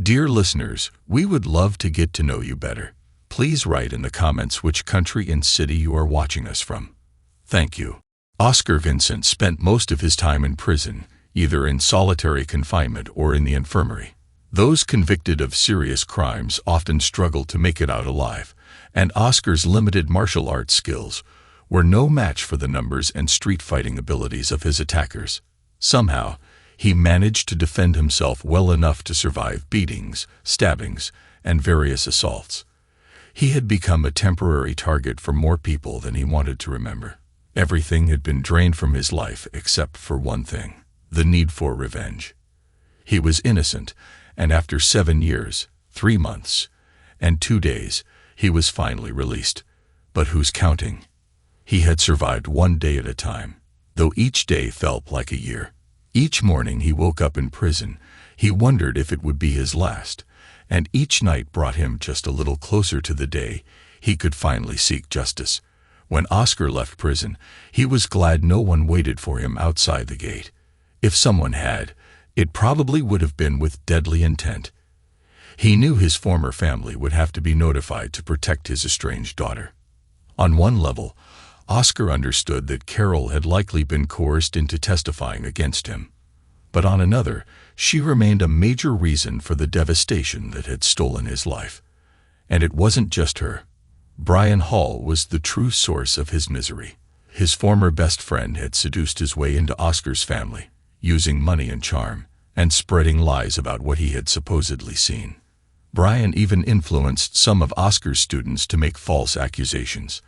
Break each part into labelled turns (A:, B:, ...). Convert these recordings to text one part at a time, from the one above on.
A: Dear listeners, we would love to get to know you better. Please write in the comments which country and city you are watching us from. Thank you. Oscar Vincent spent most of his time in prison, either in solitary confinement or in the infirmary. Those convicted of serious crimes often struggle to make it out alive, and Oscar's limited martial arts skills were no match for the numbers and street fighting abilities of his attackers. Somehow, he managed to defend himself well enough to survive beatings, stabbings, and various assaults. He had become a temporary target for more people than he wanted to remember. Everything had been drained from his life except for one thing: the need for revenge. He was innocent, and after 7 years, 3 months, and 2 days, he was finally released. But who's counting? He had survived 1 day at a time, though each day felt like a year. Each morning he woke up in prison. He wondered if it would be his last, and each night brought him just a little closer to the day he could finally seek justice. When Oscar left prison, he was glad no one waited for him outside the gate. If someone had, it probably would have been with deadly intent. He knew his former family would have to be notified to protect his estranged daughter. On one level, Oscar understood that Carol had likely been coerced into testifying against him. But on another, she remained a major reason for the devastation that had stolen his life. And it wasn't just her. Brian Hall was the true source of his misery. His former best friend had seduced his way into Oscar's family, using money and charm, and spreading lies about what he had supposedly seen. Brian even influenced some of Oscar's students to make false accusations.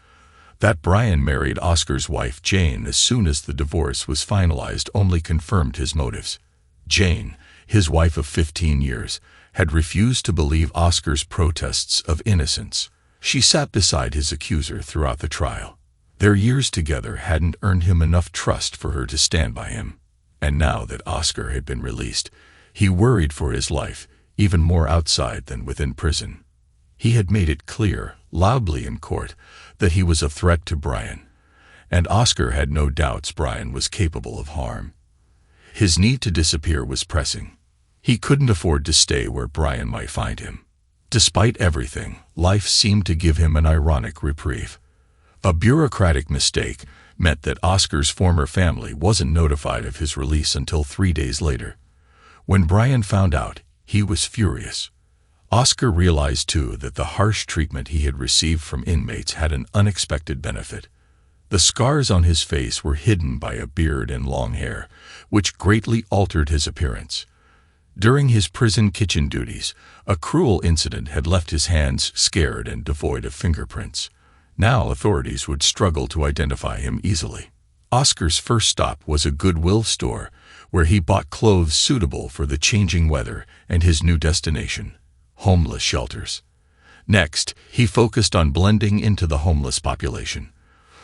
A: That Brian married Oscar's wife Jane as soon as the divorce was finalized only confirmed his motives. Jane, his wife of 15 years, had refused to believe Oscar's protests of innocence. She sat beside his accuser throughout the trial. Their years together hadn't earned him enough trust for her to stand by him. And now that Oscar had been released, he worried for his life, even more outside than within prison. He had made it clear, loudly in court, that he was a threat to Brian, and Oscar had no doubts Brian was capable of harm. His need to disappear was pressing. He couldn't afford to stay where Brian might find him. Despite everything, life seemed to give him an ironic reprieve. A bureaucratic mistake meant that Oscar's former family wasn't notified of his release until 3 days later. When Brian found out, he was furious. Oscar realized, too, that the harsh treatment he had received from inmates had an unexpected benefit. The scars on his face were hidden by a beard and long hair, which greatly altered his appearance. During his prison kitchen duties, a cruel incident had left his hands scared and devoid of fingerprints. Now authorities would struggle to identify him easily. Oscar's first stop was a Goodwill store, where he bought clothes suitable for the changing weather and his new destination: homeless shelters. Next, he focused on blending into the homeless population.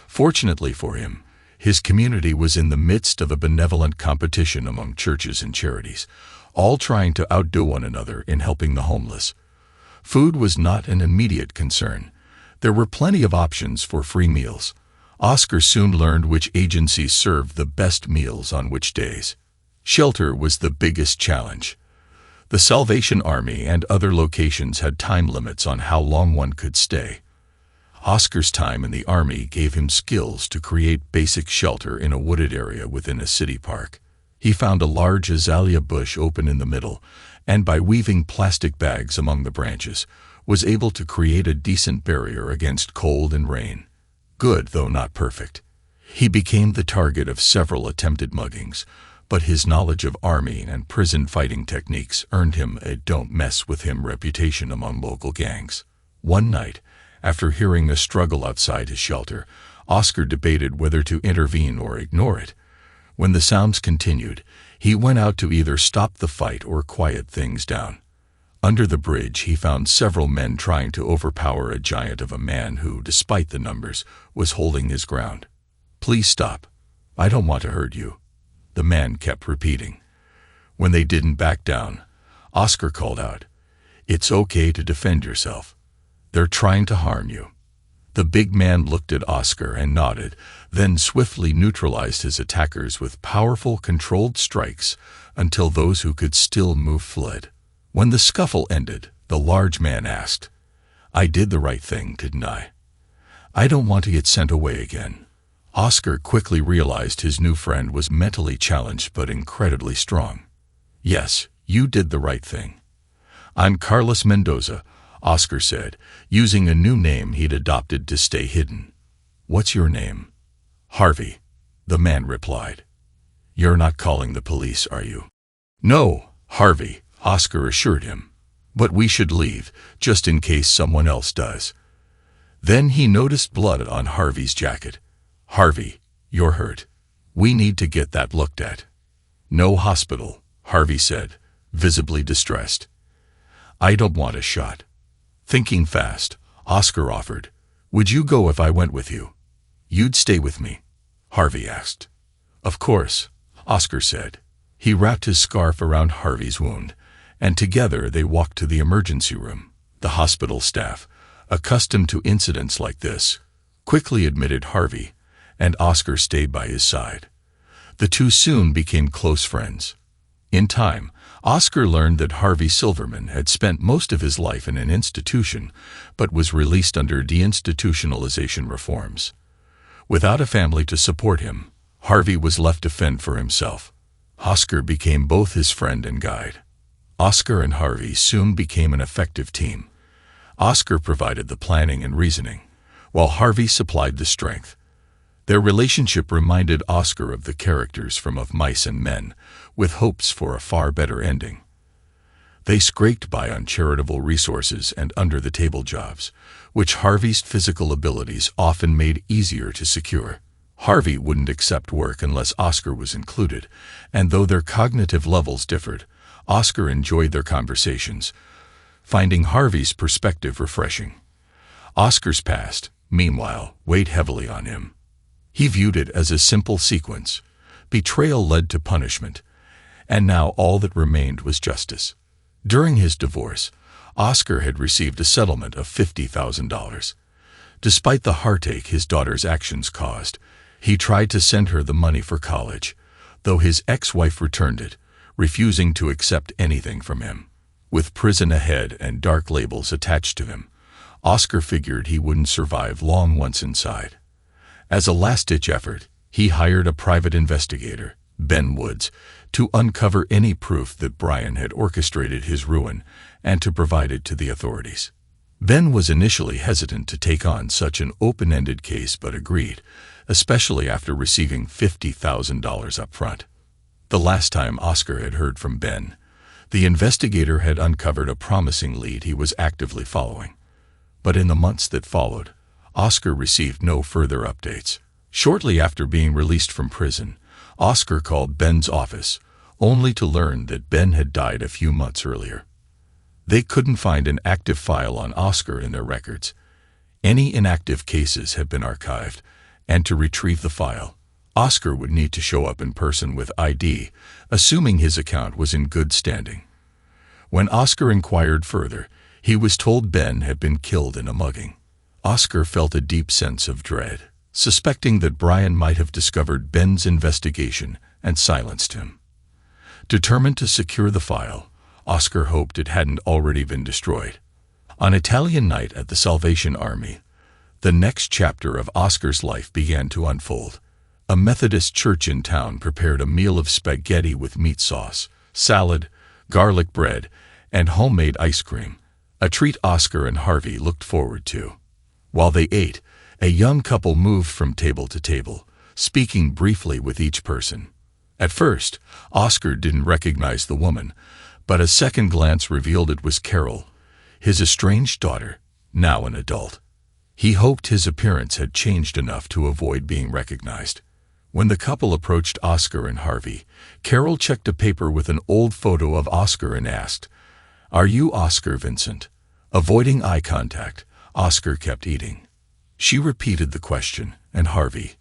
A: Fortunately for him, his community was in the midst of a benevolent competition among churches and charities, all trying to outdo one another in helping the homeless. Food was not an immediate concern. There were plenty of options for free meals. Oscar soon learned which agencies served the best meals on which days. Shelter was the biggest challenge. The Salvation Army and other locations had time limits on how long one could stay. Oscar's time in the Army gave him skills to create basic shelter in a wooded area within a city park. He found a large azalea bush open in the middle, and by weaving plastic bags among the branches, was able to create a decent barrier against cold and rain. Good, though not perfect. He became the target of several attempted muggings, but his knowledge of army and prison fighting techniques earned him a "don't mess with him" reputation among local gangs. One night, after hearing a struggle outside his shelter, Oscar debated whether to intervene or ignore it. When the sounds continued, he went out to either stop the fight or quiet things down. Under the bridge, he found several men trying to overpower a giant of a man who, despite the numbers, was holding his ground. "Please stop. I don't want to hurt you," the man kept repeating. When they didn't back down, Oscar called out, "It's okay to defend yourself. They're trying to harm you." The big man looked at Oscar and nodded, then swiftly neutralized his attackers with powerful, controlled strikes until those who could still move fled. When the scuffle ended, the large man asked, "I did the right thing, didn't I? I don't want to get sent away again." Oscar quickly realized his new friend was mentally challenged but incredibly strong. "Yes, you did the right thing. I'm Carlos Mendoza," Oscar said, using a new name he'd adopted to stay hidden. "What's your name?" "Harvey," the man replied. "You're not calling the police, are you?" "No, Harvey," Oscar assured him. "But we should leave, just in case someone else does." Then he noticed blood on Harvey's jacket. "Harvey, you're hurt. We need to get that looked at." "No hospital," Harvey said, visibly distressed. "I don't want a shot." Thinking fast, Oscar offered, "Would you go if I went with you?" "You'd stay with me?" Harvey asked. "Of course," Oscar said. He wrapped his scarf around Harvey's wound, and together they walked to the emergency room. The hospital staff, accustomed to incidents like this, quickly admitted Harvey, and Oscar stayed by his side. The two soon became close friends. In time, Oscar learned that Harvey Silverman had spent most of his life in an institution, but was released under deinstitutionalization reforms. Without a family to support him, Harvey was left to fend for himself. Oscar became both his friend and guide. Oscar and Harvey soon became an effective team. Oscar provided the planning and reasoning, while Harvey supplied the strength. Their relationship reminded Oscar of the characters from Of Mice and Men, with hopes for a far better ending. They scraped by on charitable resources and under-the-table jobs, which Harvey's physical abilities often made easier to secure. Harvey wouldn't accept work unless Oscar was included, and though their cognitive levels differed, Oscar enjoyed their conversations, finding Harvey's perspective refreshing. Oscar's past, meanwhile, weighed heavily on him. He viewed it as a simple sequence. Betrayal led to punishment, and now all that remained was justice. During his divorce, Oscar had received a settlement of $50,000. Despite the heartache his daughter's actions caused, he tried to send her the money for college, though his ex-wife returned it, refusing to accept anything from him. With prison ahead and dark labels attached to him, Oscar figured he wouldn't survive long once inside. As a last-ditch effort, he hired a private investigator, Ben Woods, to uncover any proof that Brian had orchestrated his ruin and to provide it to the authorities. Ben was initially hesitant to take on such an open-ended case but agreed, especially after receiving $50,000 up front. The last time Oscar had heard from Ben, the investigator had uncovered a promising lead he was actively following. But in the months that followed, Oscar received no further updates. Shortly after being released from prison, Oscar called Ben's office, only to learn that Ben had died a few months earlier. They couldn't find an active file on Oscar in their records. Any inactive cases had been archived, and to retrieve the file, Oscar would need to show up in person with ID, assuming his account was in good standing. When Oscar inquired further, he was told Ben had been killed in a mugging. Oscar felt a deep sense of dread, suspecting that Brian might have discovered Ben's investigation and silenced him. Determined to secure the file, Oscar hoped it hadn't already been destroyed. On Italian night at the Salvation Army, the next chapter of Oscar's life began to unfold. A Methodist church in town prepared a meal of spaghetti with meat sauce, salad, garlic bread, and homemade ice cream, a treat Oscar and Harvey looked forward to. While they ate, a young couple moved from table to table, speaking briefly with each person. At first, Oscar didn't recognize the woman, but a second glance revealed it was Carol, his estranged daughter, now an adult. He hoped his appearance had changed enough to avoid being recognized. When the couple approached Oscar and Harvey, Carol checked a paper with an old photo of Oscar and asked, "Are you Oscar Vincent?" Avoiding eye contact, Oscar kept eating. She repeated the question, and Harvey,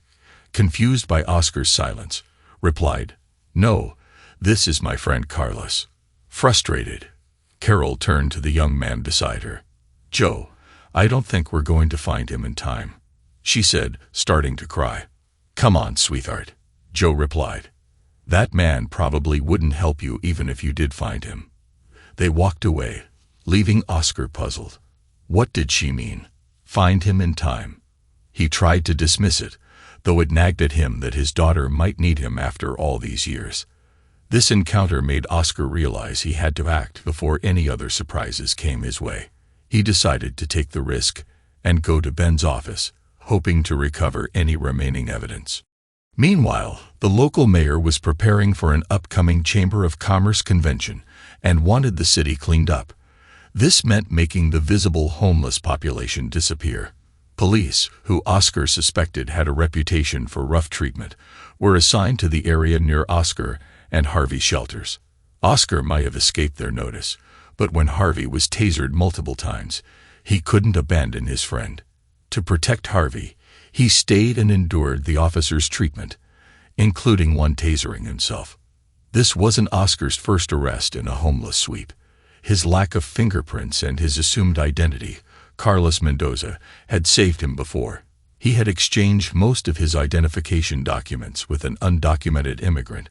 A: confused by Oscar's silence, replied, "No, this is my friend Carlos." Frustrated, Carol turned to the young man beside her. "Joe, I don't think we're going to find him in time," she said, starting to cry. "Come on, sweetheart," Joe replied. "That man probably wouldn't help you even if you did find him. They walked away, leaving Oscar puzzled. What did she mean? Find him in time. He tried to dismiss it, though it nagged at him that his daughter might need him after all these years. This encounter made Oscar realize he had to act before any other surprises came his way. He decided to take the risk and go to Ben's office, hoping to recover any remaining evidence. Meanwhile, the local mayor was preparing for an upcoming Chamber of Commerce convention and wanted the city cleaned up. This meant making the visible homeless population disappear. Police, who Oscar suspected had a reputation for rough treatment, were assigned to the area near Oscar and Harvey's shelters. Oscar might have escaped their notice, but when Harvey was tasered multiple times, he couldn't abandon his friend. To protect Harvey, he stayed and endured the officers' treatment, including one tasering himself. This wasn't Oscar's first arrest in a homeless sweep. His lack of fingerprints and his assumed identity, Carlos Mendoza, had saved him before. He had exchanged most of his identification documents with an undocumented immigrant,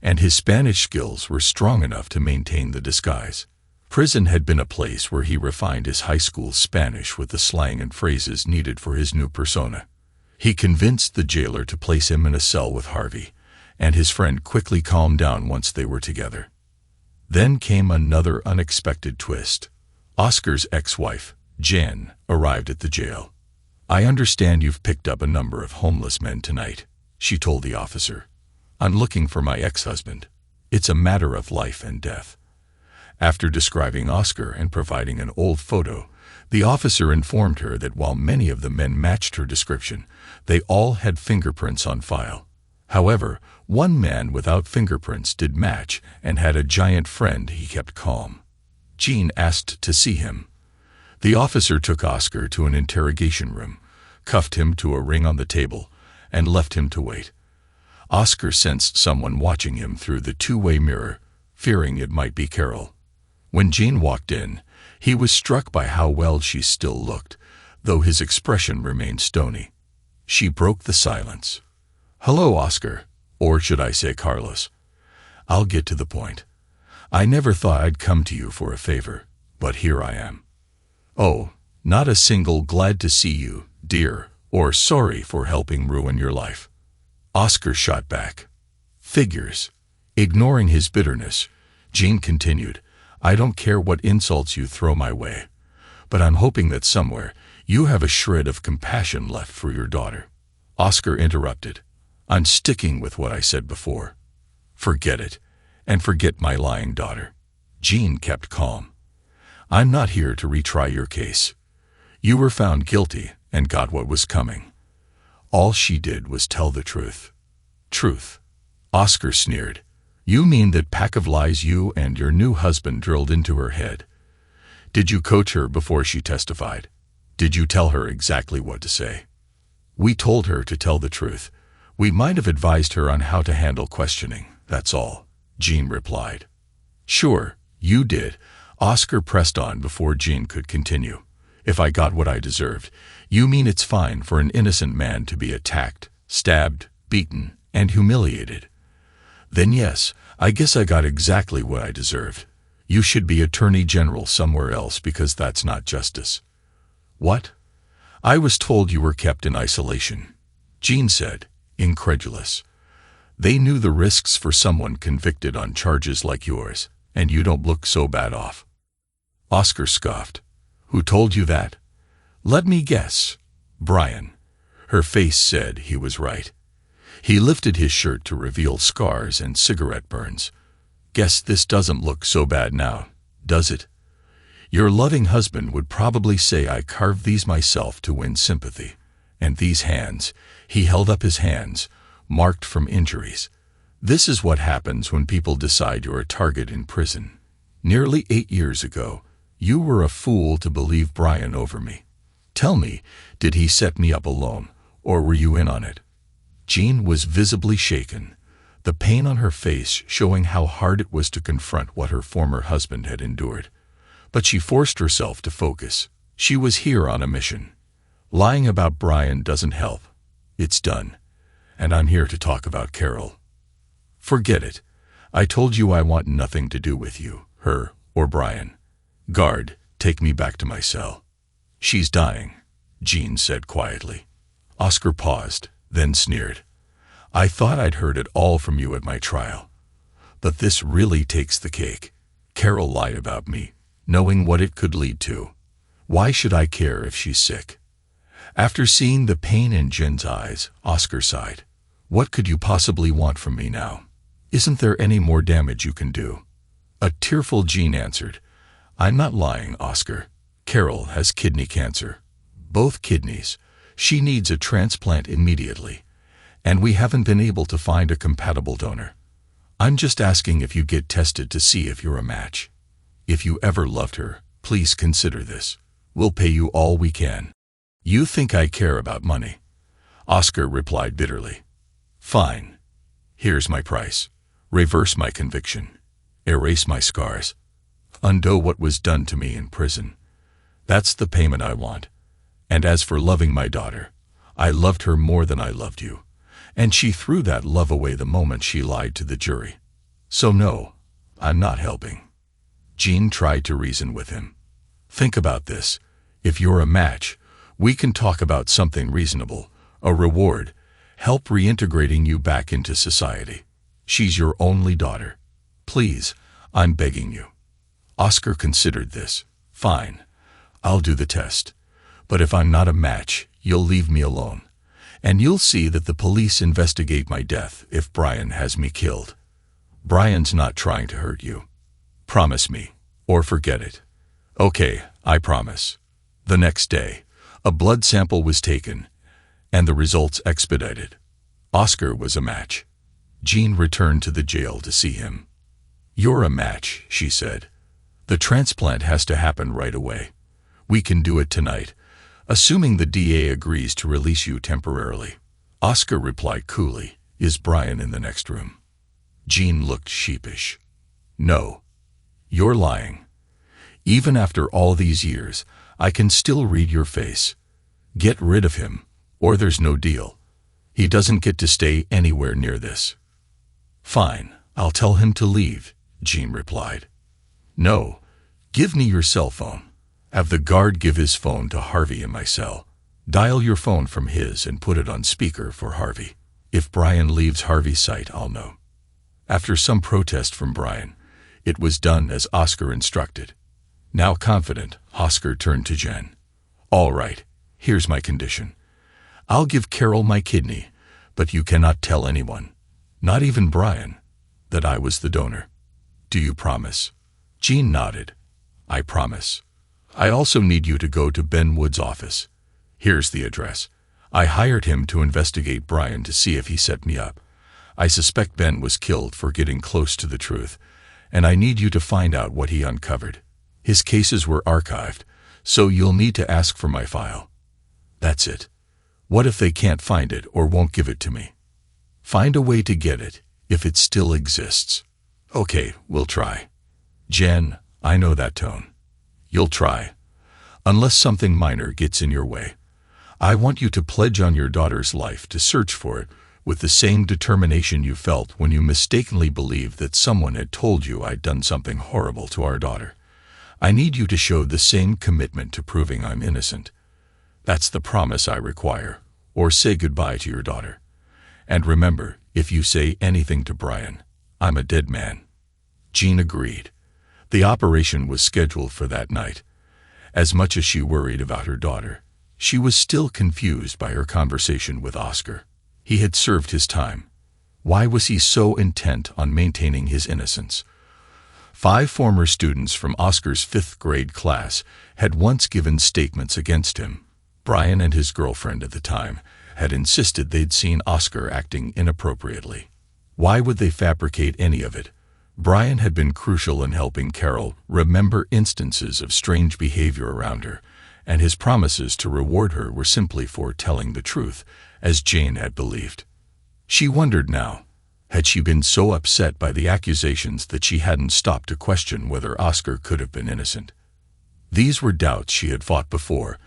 A: and his Spanish skills were strong enough to maintain the disguise. Prison had been a place where he refined his high school Spanish with the slang and phrases needed for his new persona. He convinced the jailer to place him in a cell with Harvey, and his friend quickly calmed down once they were together. Then came another unexpected twist. Oscar's ex-wife, Jen, arrived at the jail. "I understand you've picked up a number of homeless men tonight," she told the officer. "I'm looking for my ex-husband. It's a matter of life and death." After describing Oscar and providing an old photo, the officer informed her that while many of the men matched her description, they all had fingerprints on file. However, one man without fingerprints did match and had a giant friend he kept calm. Jean asked to see him. The officer took Oscar to an interrogation room, cuffed him to a ring on the table, and left him to wait. Oscar sensed someone watching him through the two-way mirror, fearing it might be Carol. When Jean walked in, he was struck by how well she still looked, though his expression remained stony. She broke the silence. "Hello, Oscar, or should I say Carlos? I'll get to the point. I never thought I'd come to you for a favor, but here I am." "Oh, not a single glad to see you, dear, or sorry for helping ruin your life." Oscar shot back. "Figures." Ignoring his bitterness, Jean continued, "I don't care what insults you throw my way, but I'm hoping that somewhere you have a shred of compassion left for your daughter." Oscar interrupted. "I'm sticking with what I said before. Forget it, and forget my lying daughter." Jean kept calm. "I'm not here to retry your case. You were found guilty and got what was coming. All she did was tell the truth." "Truth?" Oscar sneered. "You mean that pack of lies you and your new husband drilled into her head? Did you coach her before she testified? Did you tell her exactly what to say?" "We told her to tell the truth. We might have advised her on how to handle questioning, that's all," Jean replied. "Sure, you did." Oscar pressed on before Jean could continue. "If I got what I deserved, you mean it's fine for an innocent man to be attacked, stabbed, beaten, and humiliated? Then yes, I guess I got exactly what I deserved. You should be Attorney General somewhere else because that's not justice." "What?" "I was told you were kept in isolation," Jean said, incredulous. "They knew the risks for someone convicted on charges like yours, and you don't look so bad off." Oscar scoffed. "Who told you that?" "Let me guess. Brian." Her face said he was right. He lifted his shirt to reveal scars and cigarette burns. "Guess this doesn't look so bad now, does it? Your loving husband would probably say I carved these myself to win sympathy. And these hands," he held up his hands, marked from injuries. "This is what happens when people decide you're a target in prison. Nearly 8 years ago, you were a fool to believe Brian over me. Tell me, did he set me up alone, or were you in on it?" Jean was visibly shaken, the pain on her face showing how hard it was to confront what her former husband had endured. But she forced herself to focus. She was here on a mission. Lying about Brian doesn't help. It's done. And I'm here to talk about Carol. "Forget it. I told you I want nothing to do with you, her, or Brian. Guard, take me back to my cell. She's dying, Jean said quietly. Oscar paused, then sneered. I thought I'd heard it all from you at my trial. But this really takes the cake. Carol lied about me, knowing what it could lead to. Why should I care if she's sick? After seeing the pain in Jen's eyes, Oscar sighed. What could you possibly want from me now? Isn't there any more damage you can do? A tearful Jean answered, I'm not lying, Oscar. Carol has kidney cancer. Both kidneys. She needs a transplant immediately. And we haven't been able to find a compatible donor. I'm just asking if you get tested to see if you're a match. If you ever loved her, please consider this. We'll pay you all we can. You think I care about money? Oscar replied bitterly. Fine. Here's my price. Reverse my conviction. Erase my scars. Undo what was done to me in prison. That's the payment I want. And as for loving my daughter, I loved her more than I loved you. And she threw that love away the moment she lied to the jury. So no, I'm not helping. Jean tried to reason with him. Think about this. If you're a match, we can talk about something reasonable, a reward, help reintegrating you back into society. She's your only daughter. Please, I'm begging you. Oscar considered this. Fine, I'll do the test. But if I'm not a match, you'll leave me alone. And you'll see that the police investigate my death if Brian has me killed. Brian's not trying to hurt you. Promise me, or forget it. Okay, I promise. The next day, a blood sample was taken, and the results expedited. Oscar was a match. Jean returned to the jail to see him. You're a match, she said. The transplant has to happen right away. We can do it tonight, assuming the DA agrees to release you temporarily. Oscar replied coolly, Is Brian in the next room? Jean looked sheepish. No. You're lying. Even after all these years, I can still read your face. Get rid of him, or there's no deal. He doesn't get to stay anywhere near this. Fine, I'll tell him to leave, Jean replied. No, give me your cell phone. Have the guard give his phone to Harvey in my cell. Dial your phone from his and put it on speaker for Harvey. If Brian leaves Harvey's sight, I'll know. After some protest from Brian, it was done as Oscar instructed. Now confident, Oscar turned to Jen. All right, here's my condition. I'll give Carol my kidney, but you cannot tell anyone, not even Brian, that I was the donor. Do you promise? Jean nodded. I promise. I also need you to go to Ben Wood's office. Here's the address. I hired him to investigate Brian to see if he set me up. I suspect Ben was killed for getting close to the truth, and I need you to find out what he uncovered. His cases were archived, so you'll need to ask for my file. That's it. What if they can't find it or won't give it to me? Find a way to get it, if it still exists. Okay, we'll try. Jen, I know that tone. You'll try. Unless something minor gets in your way. I want you to pledge on your daughter's life to search for it with the same determination you felt when you mistakenly believed that someone had told you I'd done something horrible to our daughter. I need you to show the same commitment to proving I'm innocent. That's the promise I require, or say goodbye to your daughter. And remember, if you say anything to Brian, I'm a dead man. Jean agreed. The operation was scheduled for that night. As much as she worried about her daughter, she was still confused by her conversation with Oscar. He had served his time. Why was he so intent on maintaining his innocence? 5 former students from Oscar's 5th grade class had once given statements against him. Brian and his girlfriend at the time had insisted they'd seen Oscar acting inappropriately. Why would they fabricate any of it? Brian had been crucial in helping Carol remember instances of strange behavior around her, and his promises to reward her were simply for telling the truth, as Jane had believed. She wondered now, had she been so upset by the accusations that she hadn't stopped to question whether Oscar could have been innocent? These were doubts she had fought before,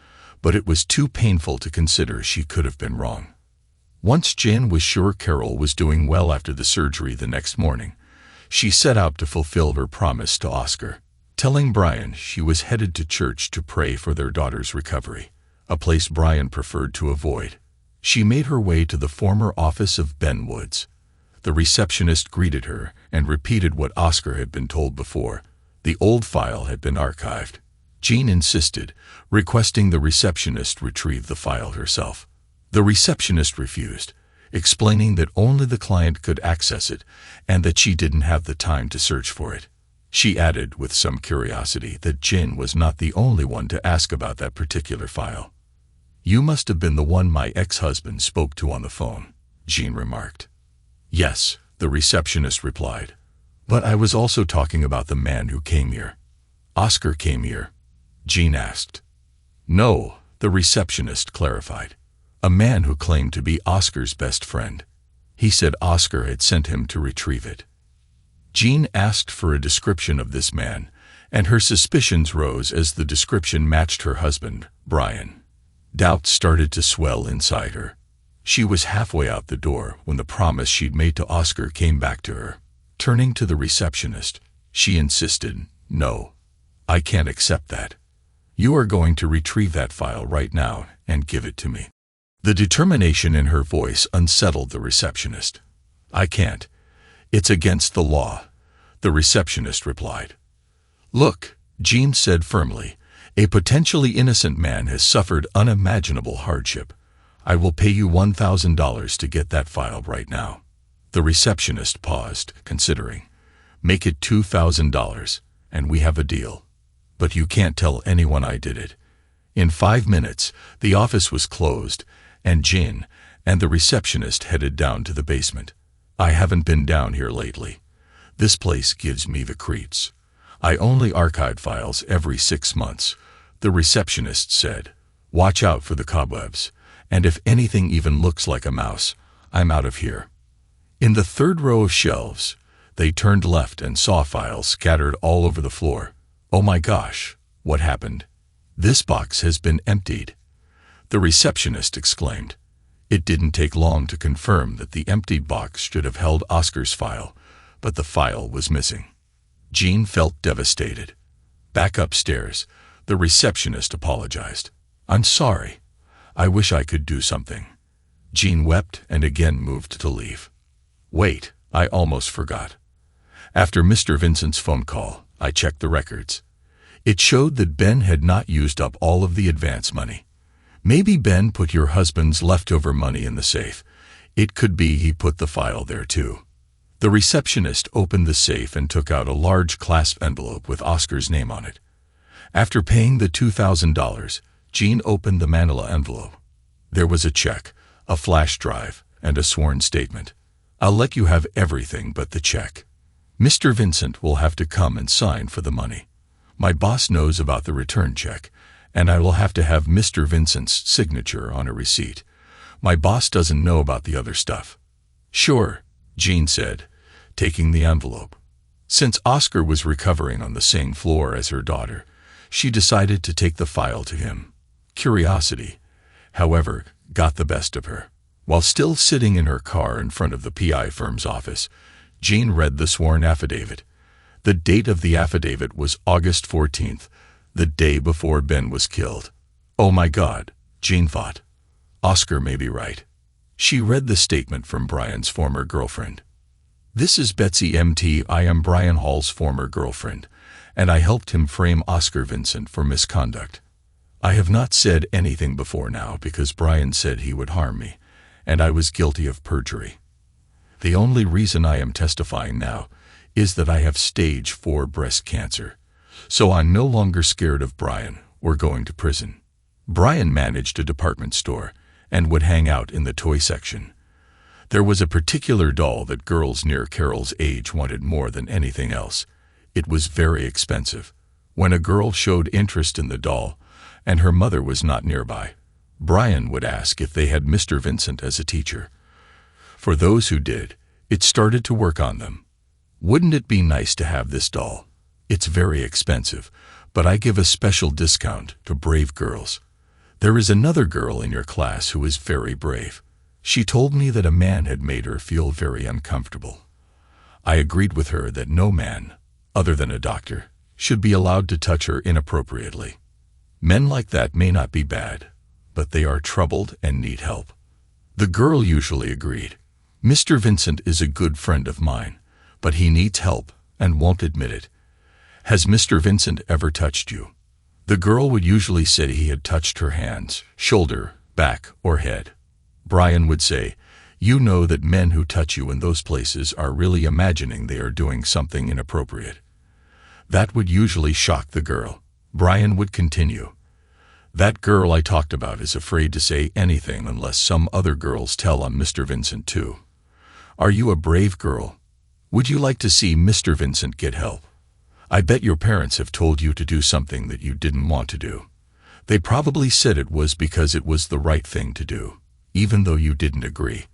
A: but it was too painful to consider she could have been wrong. Once Jane was sure Carol was doing well after the surgery the next morning, she set out to fulfill her promise to Oscar. telling Brian she was headed to church to pray for their daughter's recovery, a place Brian preferred to avoid. She made her way to the former office of Ben Woods. The receptionist greeted her and repeated what Oscar had been told before. The old file had been archived. Jean insisted, requesting the receptionist retrieve the file herself. The receptionist refused, explaining that only the client could access it and that she didn't have the time to search for it. She added with some curiosity that Jean was not the only one to ask about that particular file. "You must have been the one my ex-husband spoke to on the phone," Jean remarked. "Yes," the receptionist replied. "But I was also talking about the man who came here." "Oscar came here?" Jean asked. "No," the receptionist clarified. "A man who claimed to be Oscar's best friend. He said Oscar had sent him to retrieve it." Jean asked for a description of this man, and her suspicions rose as the description matched her husband, Brian. Doubt started to swell inside her. She was halfway out the door when the promise she'd made to Oscar came back to her. Turning to the receptionist, she insisted, "No, I can't accept that. You are going to retrieve that file right now and give it to me." The determination in her voice unsettled the receptionist. "I can't. It's against the law," the receptionist replied. "Look," Jean said firmly, "a potentially innocent man has suffered unimaginable hardship. I will pay you $1,000 to get that file right now." The receptionist paused, considering. "Make it $2,000, and we have a deal. But you can't tell anyone I did it." In 5 minutes, the office was closed, and Jean and the receptionist headed down to the basement. "I haven't been down here lately. This place gives me the creeps. I only archive files every 6 months," the receptionist said. "Watch out for the cobwebs, and if anything even looks like a mouse, I'm out of here." In the third row of shelves, they turned left and saw files scattered all over the floor. "Oh my gosh, what happened? This box has been emptied," the receptionist exclaimed. It didn't take long to confirm that the emptied box should have held Oscar's file, but the file was missing. Jean felt devastated. Back upstairs, the receptionist apologized. "I'm sorry. I wish I could do something." Jean wept and again moved to leave. "Wait, I almost forgot. After Mr. Vincent's phone call, I checked the records. It showed that Ben had not used up all of the advance money. Maybe Ben put your husband's leftover money in the safe. It could be he put the file there too." The receptionist opened the safe and took out a large clasp envelope with Oscar's name on it. After paying the $2,000, Jean opened the manila envelope. There was a check, a flash drive, and a sworn statement. "I'll let you have everything but the check. Mr. Vincent will have to come and sign for the money. My boss knows about the return check, and I will have to have Mr. Vincent's signature on a receipt. My boss doesn't know about the other stuff." "Sure," Jean said, taking the envelope. Since Oscar was recovering on the same floor as her daughter, she decided to take the file to him. Curiosity, however, got the best of her. While still sitting in her car in front of the PI firm's office, Jean read the sworn affidavit. The date of the affidavit was August 14th, the day before Ben was killed. "Oh my God," Jean thought. "Oscar may be right." She read the statement from Brian's former girlfriend. "This is Betsy MT. I am Brian Hall's former girlfriend, and I helped him frame Oscar Vincent for misconduct. I have not said anything before now because Brian said he would harm me, and I was guilty of perjury. The only reason I am testifying now is that I have stage 4 breast cancer, so I'm no longer scared of Brian or going to prison." Brian managed a department store and would hang out in the toy section. There was a particular doll that girls near Carol's age wanted more than anything else. It was very expensive. When a girl showed interest in the doll, and her mother was not nearby, Brian would ask if they had Mr. Vincent as a teacher. For those who did, it started to work on them. "Wouldn't it be nice to have this doll? It's very expensive, but I give a special discount to brave girls. There is another girl in your class who is very brave. She told me that a man had made her feel very uncomfortable. I agreed with her that no man, other than a doctor, should be allowed to touch her inappropriately. Men like that may not be bad, but they are troubled and need help. The girl usually agreed. Mr. Vincent is a good friend of mine, but he needs help and won't admit it. Has Mr. Vincent ever touched you? The girl would usually say he had touched her hands, shoulder, back, or head. Brian would say, "You know that men who touch you in those places are really imagining they are doing something inappropriate." That would usually shock the girl. Brian would continue, "That girl I talked about is afraid to say anything unless some other girls tell on Mr. Vincent too. Are you a brave girl? Would you like to see Mr. Vincent get help? I bet your parents have told you to do something that you didn't want to do. They probably said it was because it was the right thing to do, even though you didn't agree.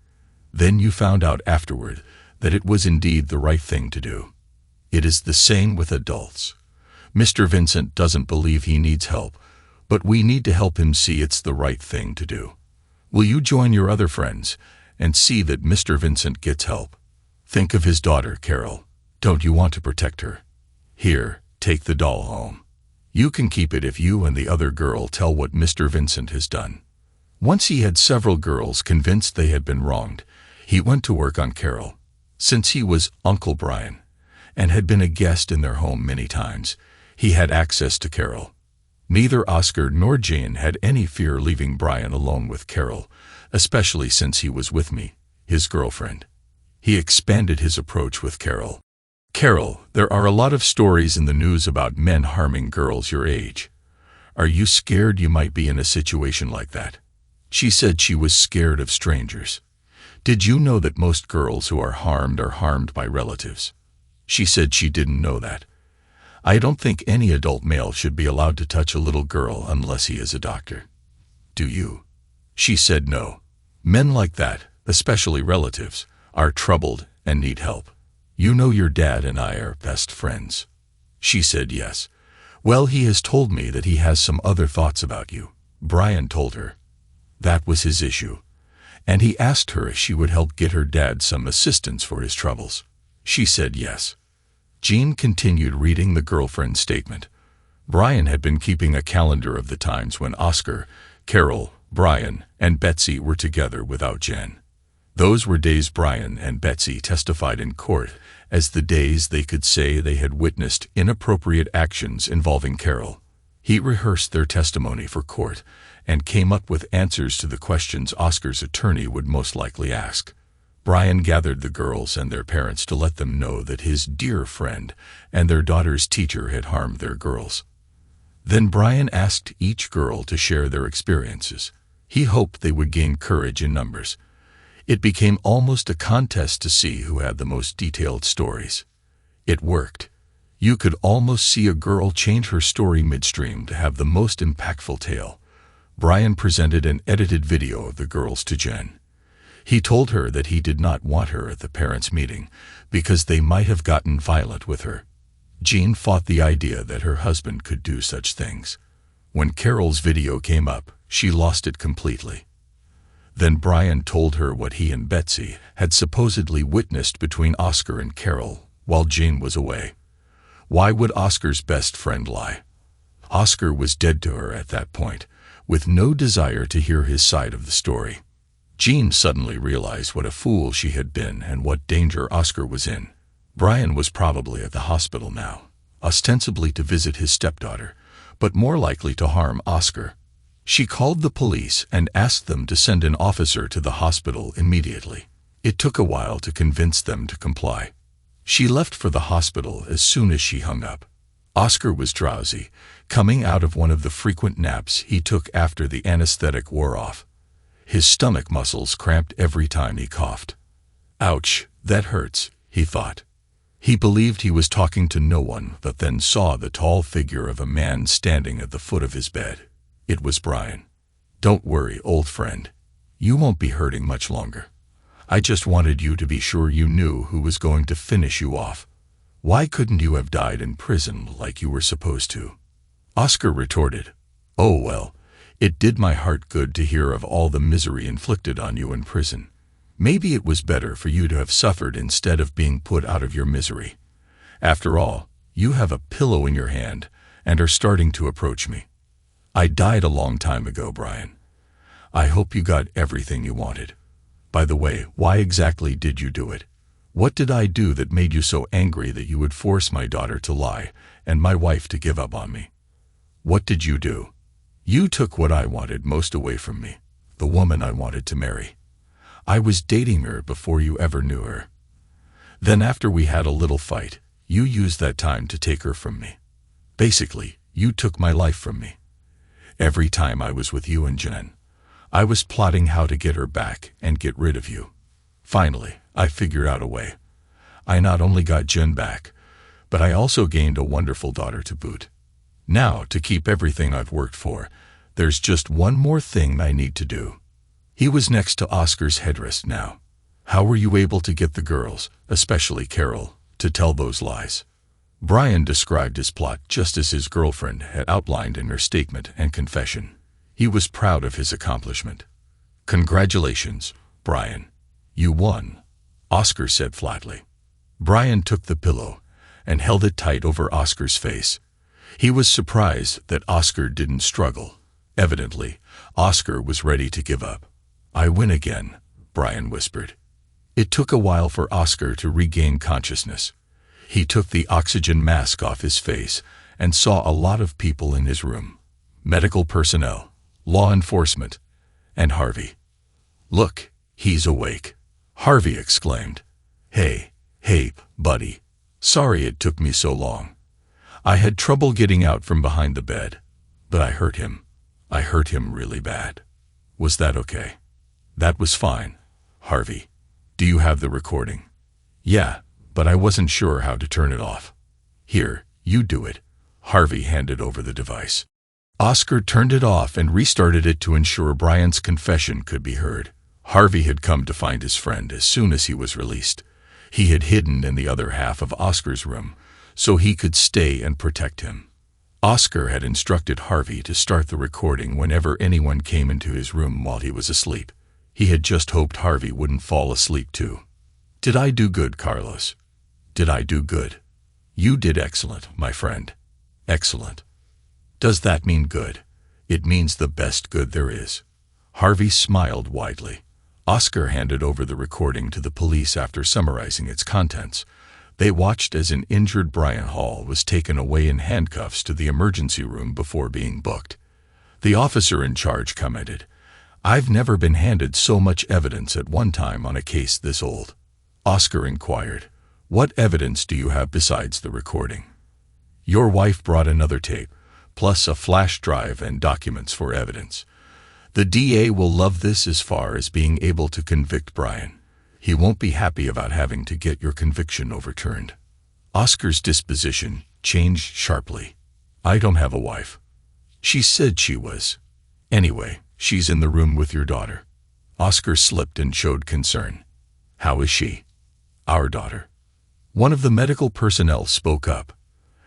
A: Then you found out afterward that it was indeed the right thing to do. It is the same with adults. Mr. Vincent doesn't believe he needs help, but we need to help him see it's the right thing to do. Will you join your other friends and see that Mr. Vincent gets help? Think of his daughter, Carol. Don't you want to protect her? Here, take the doll home. You can keep it if you and the other girl tell what Mr. Vincent has done." Once he had several girls convinced they had been wronged, he went to work on Carol. Since he was Uncle Brian and had been a guest in their home many times, he had access to Carol. Neither Oscar nor Jane had any fear leaving Brian alone with Carol, especially since he was with me, his girlfriend. He expanded his approach with Carol. "Carol, there are a lot of stories in the news about men harming girls your age. Are you scared you might be in a situation like that?" She said she was scared of strangers. "Did you know that most girls who are harmed by relatives?" She said she didn't know that. "I don't think any adult male should be allowed to touch a little girl unless he is a doctor. Do you?" She said no. Men like that, especially relatives, are troubled and need help. "You know your dad and I are best friends." She said yes. "Well, he has told me that he has some other thoughts about you," Brian told her. That was his issue. And he asked her if she would help get her dad some assistance for his troubles. She said yes. Jean continued reading the girlfriend's statement. Brian had been keeping a calendar of the times when Oscar, Carol, Brian, and Betsy were together without Jen. Those were days Brian and Betsy testified in court as the days they could say they had witnessed inappropriate actions involving Carol. He rehearsed their testimony for court and came up with answers to the questions Oscar's attorney would most likely ask. Brian gathered the girls and their parents to let them know that his dear friend and their daughter's teacher had harmed their girls. Then Brian asked each girl to share their experiences. He hoped they would gain courage in numbers. It became almost a contest to see who had the most detailed stories. It worked. You could almost see a girl change her story midstream to have the most impactful tale. Brian presented an edited video of the girls to Jen. He told her that he did not want her at the parents' meeting because they might have gotten violent with her. Jean fought the idea that her husband could do such things. When Carol's video came up, she lost it completely. Then Brian told her what he and Betsy had supposedly witnessed between Oscar and Carol while Jane was away. Why would Oscar's best friend lie? Oscar was dead to her at that point, with no desire to hear his side of the story. Jean suddenly realized what a fool she had been and what danger Oscar was in. Brian was probably at the hospital now, ostensibly to visit his stepdaughter, but more likely to harm Oscar. She called the police and asked them to send an officer to the hospital immediately. It took a while to convince them to comply. She left for the hospital as soon as she hung up. Oscar was drowsy, coming out of one of the frequent naps he took after the anesthetic wore off. His stomach muscles cramped every time he coughed. "Ouch, that hurts," he thought. He believed he was talking to no one, but then saw the tall figure of a man standing at the foot of his bed. It was Brian. "Don't worry, old friend. You won't be hurting much longer. I just wanted you to be sure you knew who was going to finish you off. Why couldn't you have died in prison like you were supposed to?" Oscar retorted, "Oh well, it did my heart good to hear of all the misery inflicted on you in prison. Maybe it was better for you to have suffered instead of being put out of your misery. After all, You have a pillow in your hand and are starting to approach me. I died a long time ago, Brian. I hope you got everything you wanted. By the way, why exactly did you do it? What did I do that made you so angry that you would force my daughter to lie and my wife to give up on me? What did you do? You took what I wanted most away from me, the woman I wanted to marry. I was dating her before you ever knew her. Then after we had a little fight, you used that time to take her from me. Basically, you took my life from me. Every time I was with you and Jen, I was plotting how to get her back and get rid of you. Finally, I figured out a way. I not only got Jen back, but I also gained a wonderful daughter to boot. Now, to keep everything I've worked for, there's just one more thing I need to do. He was next to Oscar's headrest now. How were you able to get the girls, especially Carol, to tell those lies? Brian described his plot just as his girlfriend had outlined in her statement and confession. He was proud of his accomplishment. Congratulations, Brian. You won, Oscar said flatly. Brian took the pillow and held it tight over Oscar's face. He was surprised that Oscar didn't struggle. Evidently, Oscar was ready to give up. I win again, Brian whispered. It took a while for Oscar to regain consciousness. He took the oxygen mask off his face and saw a lot of people in his room. Medical personnel, law enforcement, and Harvey. Look, he's awake, Harvey exclaimed. Hey, buddy. Sorry it took me so long. I had trouble getting out from behind the bed, but I hurt him. I hurt him really bad. Was that okay? That was fine, Harvey. Do you have the recording? Yeah, but I wasn't sure how to turn it off. Here, you do it. Harvey handed over the device. Oscar turned it off and restarted it to ensure Brian's confession could be heard. Harvey had come to find his friend as soon as he was released. He had hidden in the other half of Oscar's room so he could stay and protect him. Oscar had instructed Harvey to start the recording whenever anyone came into his room while he was asleep. He had just hoped Harvey wouldn't fall asleep too. Did I do good, Carlos? Did I do good? You did excellent, my friend. Excellent. Does that mean good? It means the best good there is. Harvey smiled widely. Oscar handed over the recording to the police after summarizing its contents. They watched as an injured Brian Hall was taken away in handcuffs to the emergency room before being booked. The officer in charge commented, "I've never been handed so much evidence at one time on a case this old." Oscar inquired, "What evidence do you have besides the recording?" "Your wife brought another tape, plus a flash drive and documents for evidence. The DA will love this as far as being able to convict Brian. He won't be happy about having to get your conviction overturned." Oscar's disposition changed sharply. "I don't have a wife. She said she was. Anyway, she's in the room with your daughter." Oscar slipped and showed concern. "How is she?" "Our daughter." One of the medical personnel spoke up.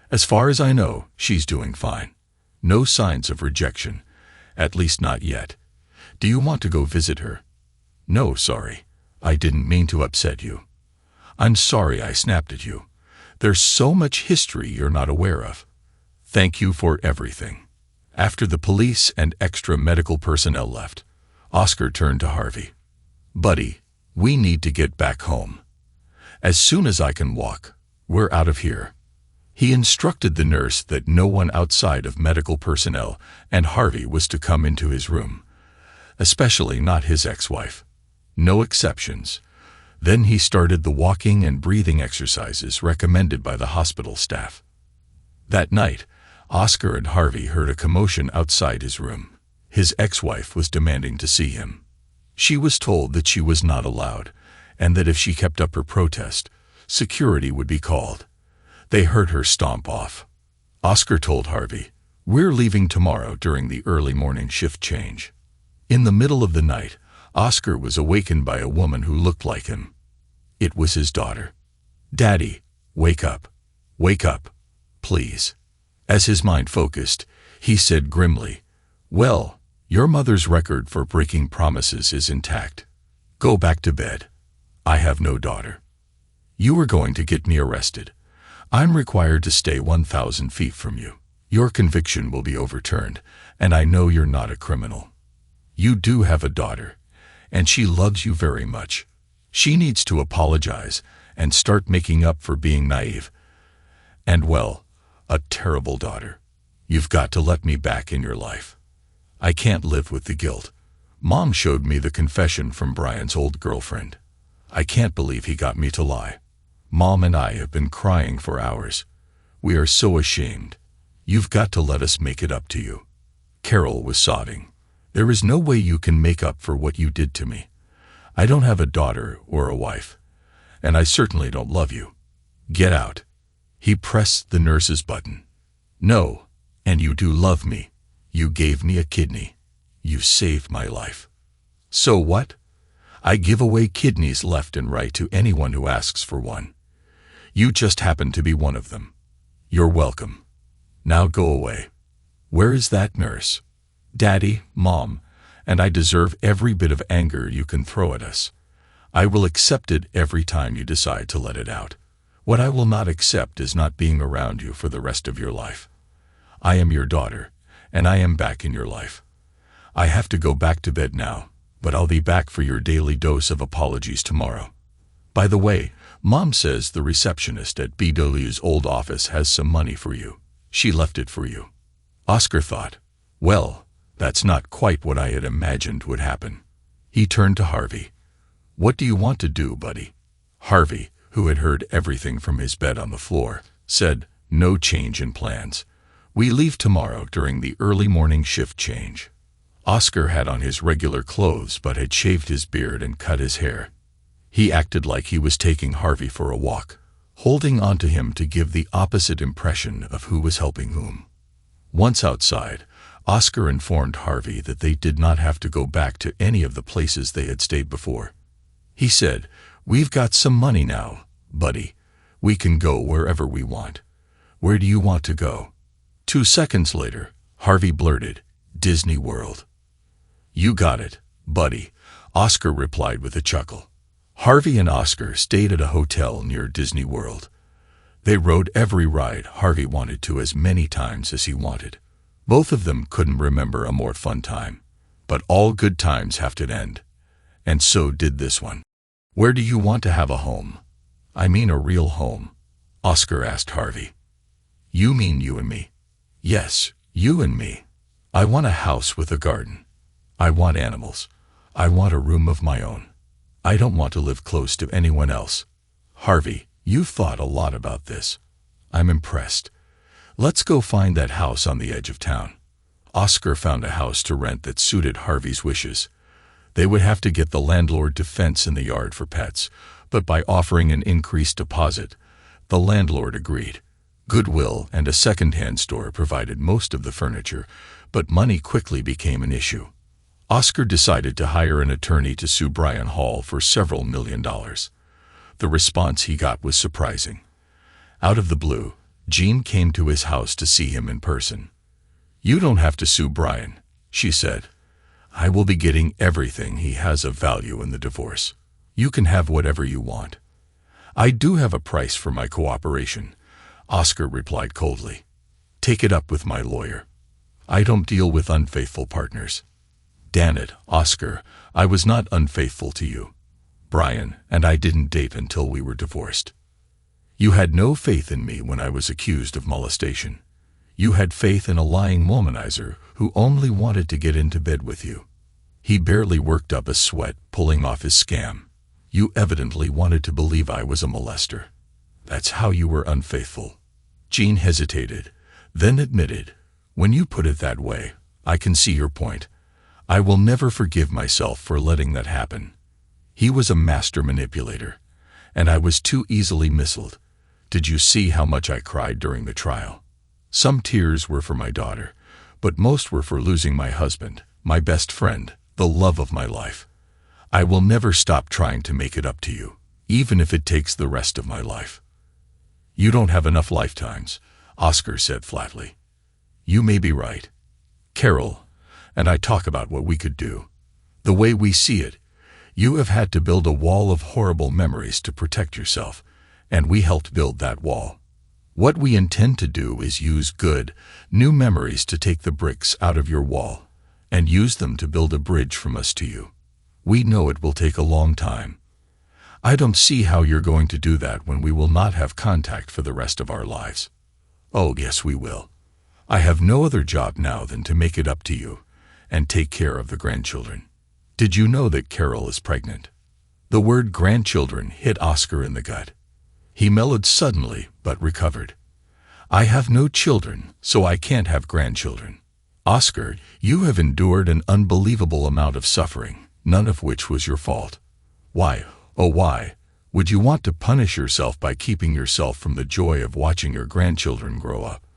A: "As far as I know, she's doing fine. No signs of rejection, at least not yet. Do you want to go visit her?" "No, sorry. I didn't mean to upset you. I'm sorry I snapped at you. There's so much history you're not aware of. Thank you for everything." After the police and extra medical personnel left, Oscar turned to Harvey. "Buddy, we need to get back home. As soon as I can walk, we're out of here." He instructed the nurse that no one outside of medical personnel and Harvey was to come into his room, especially not his ex-wife. No exceptions. Then he started the walking and breathing exercises recommended by the hospital staff. That night, Oscar and Harvey heard a commotion outside his room. His ex-wife was demanding to see him. She was told that she was not allowed, and that if she kept up her protest, security would be called. They heard her stomp off. Oscar told Harvey, "We're leaving tomorrow during the early morning shift change." In the middle of the night, Oscar was awakened by a woman who looked like him. It was his daughter. "Daddy, wake up. Wake up, please." As his mind focused, he said grimly, "Well, your mother's record for breaking promises is intact. Go back to bed. I have no daughter. You were going to get me arrested. I'm required to stay 1,000 feet from you. Your conviction will be overturned, and I know you're not a criminal. You do have a daughter, and she loves you very much. She needs to apologize and start making up for being naive. And well, a terrible daughter. You've got to let me back in your life. I can't live with the guilt. Mom showed me the confession from Brian's old girlfriend. I can't believe he got me to lie. Mom and I have been crying for hours. We are so ashamed. You've got to let us make it up to you. Carol was sobbing. There is no way you can make up for what you did to me. I don't have a daughter or a wife, and I certainly don't love you. Get out. He pressed the nurse's button. No, and you do love me. You gave me a kidney. You saved my life. So what? I give away kidneys left and right to anyone who asks for one. You just happen to be one of them. You're welcome. Now go away. Where is that nurse? Daddy, Mom, and I deserve every bit of anger you can throw at us. I will accept it every time you decide to let it out. What I will not accept is not being around you for the rest of your life. I am your daughter, and I am back in your life. I have to go back to bed now, but I'll be back for your daily dose of apologies tomorrow. By the way, Mom says the receptionist at BW's old office has some money for you. She left it for you. Oscar thought, well, that's not quite what I had imagined would happen. He turned to Harvey. What do you want to do, buddy? Harvey, who had heard everything from his bed on the floor, said, no change in plans. We leave tomorrow during the early morning shift change. Oscar had on his regular clothes but had shaved his beard and cut his hair. He acted like he was taking Harvey for a walk, holding on to him to give the opposite impression of who was helping whom. Once outside, Oscar informed Harvey that they did not have to go back to any of the places they had stayed before. He said, we've got some money now, buddy. We can go wherever we want. Where do you want to go? 2 seconds later, Harvey blurted, Disney World. You got it, buddy, Oscar replied with a chuckle. Harvey and Oscar stayed at a hotel near Disney World. They rode every ride Harvey wanted to as many times as he wanted. Both of them couldn't remember a more fun time. But all good times have to end. And so did this one. Where do you want to have a home? I mean a real home, Oscar asked Harvey. You mean you and me? Yes, you and me. I want a house with a garden. I want animals. I want a room of my own. I don't want to live close to anyone else. Harvey, you've thought a lot about this. I'm impressed. Let's go find that house on the edge of town. Oscar found a house to rent that suited Harvey's wishes. They would have to get the landlord to fence in the yard for pets, but by offering an increased deposit, the landlord agreed. Goodwill and a second-hand store provided most of the furniture, but money quickly became an issue. Oscar decided to hire an attorney to sue Brian Hall for several $1 million. The response he got was surprising. Out of the blue, Jean came to his house to see him in person. You don't have to sue Brian, she said. I will be getting everything he has of value in the divorce. You can have whatever you want. I do have a price for my cooperation, Oscar replied coldly. Take it up with my lawyer. I don't deal with unfaithful partners. Damn it, Oscar, I was not unfaithful to you. Brian and I didn't date until we were divorced. You had no faith in me when I was accused of molestation. You had faith in a lying womanizer who only wanted to get into bed with you. He barely worked up a sweat pulling off his scam. You evidently wanted to believe I was a molester. That's how you were unfaithful. Jean hesitated, then admitted, when you put it that way, I can see your point. I will never forgive myself for letting that happen. He was a master manipulator, and I was too easily misled. Did you see how much I cried during the trial? Some tears were for my daughter, but most were for losing my husband, my best friend, the love of my life. I will never stop trying to make it up to you, even if it takes the rest of my life. You don't have enough lifetimes, Oscar said flatly. You may be right. Carol and I talk about what we could do. The way we see it, you have had to build a wall of horrible memories to protect yourself, and we helped build that wall. What we intend to do is use good, new memories to take the bricks out of your wall and use them to build a bridge from us to you. We know it will take a long time. I don't see how you're going to do that when we will not have contact for the rest of our lives. Oh, yes, we will. I have no other job now than to make it up to you and take care of the grandchildren. Did you know that Carol is pregnant? The word grandchildren hit Oscar in the gut. He mellowed suddenly, but recovered. I have no children, so I can't have grandchildren. Oscar, you have endured an unbelievable amount of suffering, none of which was your fault. Why, oh why, would you want to punish yourself by keeping yourself from the joy of watching your grandchildren grow up?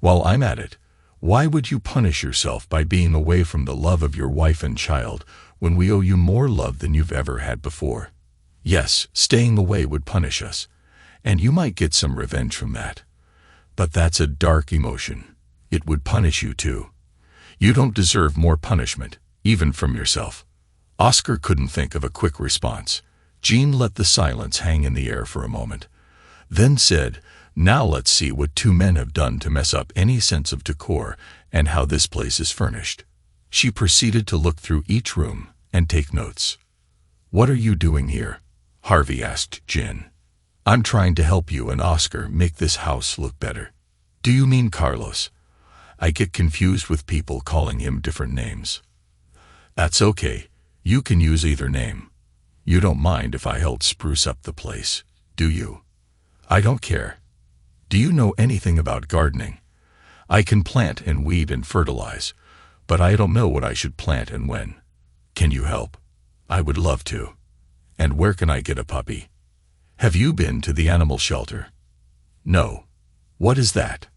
A: While I'm at it, why would you punish yourself by being away from the love of your wife and child when we owe you more love than you've ever had before? Yes, staying away would punish us, and you might get some revenge from that. But that's a dark emotion. It would punish you too. You don't deserve more punishment, even from yourself. Oscar couldn't think of a quick response. Jean let the silence hang in the air for a moment, then said, "Now let's see what two men have done to mess up any sense of decor and how this place is furnished." She proceeded to look through each room and take notes. "What are you doing here?" Harvey asked Jean. "I'm trying to help you and Oscar make this house look better." "Do you mean Carlos?" I get confused with people calling him different names. "That's okay. You can use either name. You don't mind if I help spruce up the place, do you?" "I don't care." "Do you know anything about gardening?" "I can plant and weed and fertilize, but I don't know what I should plant and when." "Can you help?" "I would love to." "And where can I get a puppy?" "Have you been to the animal shelter?" "No." "What is that?"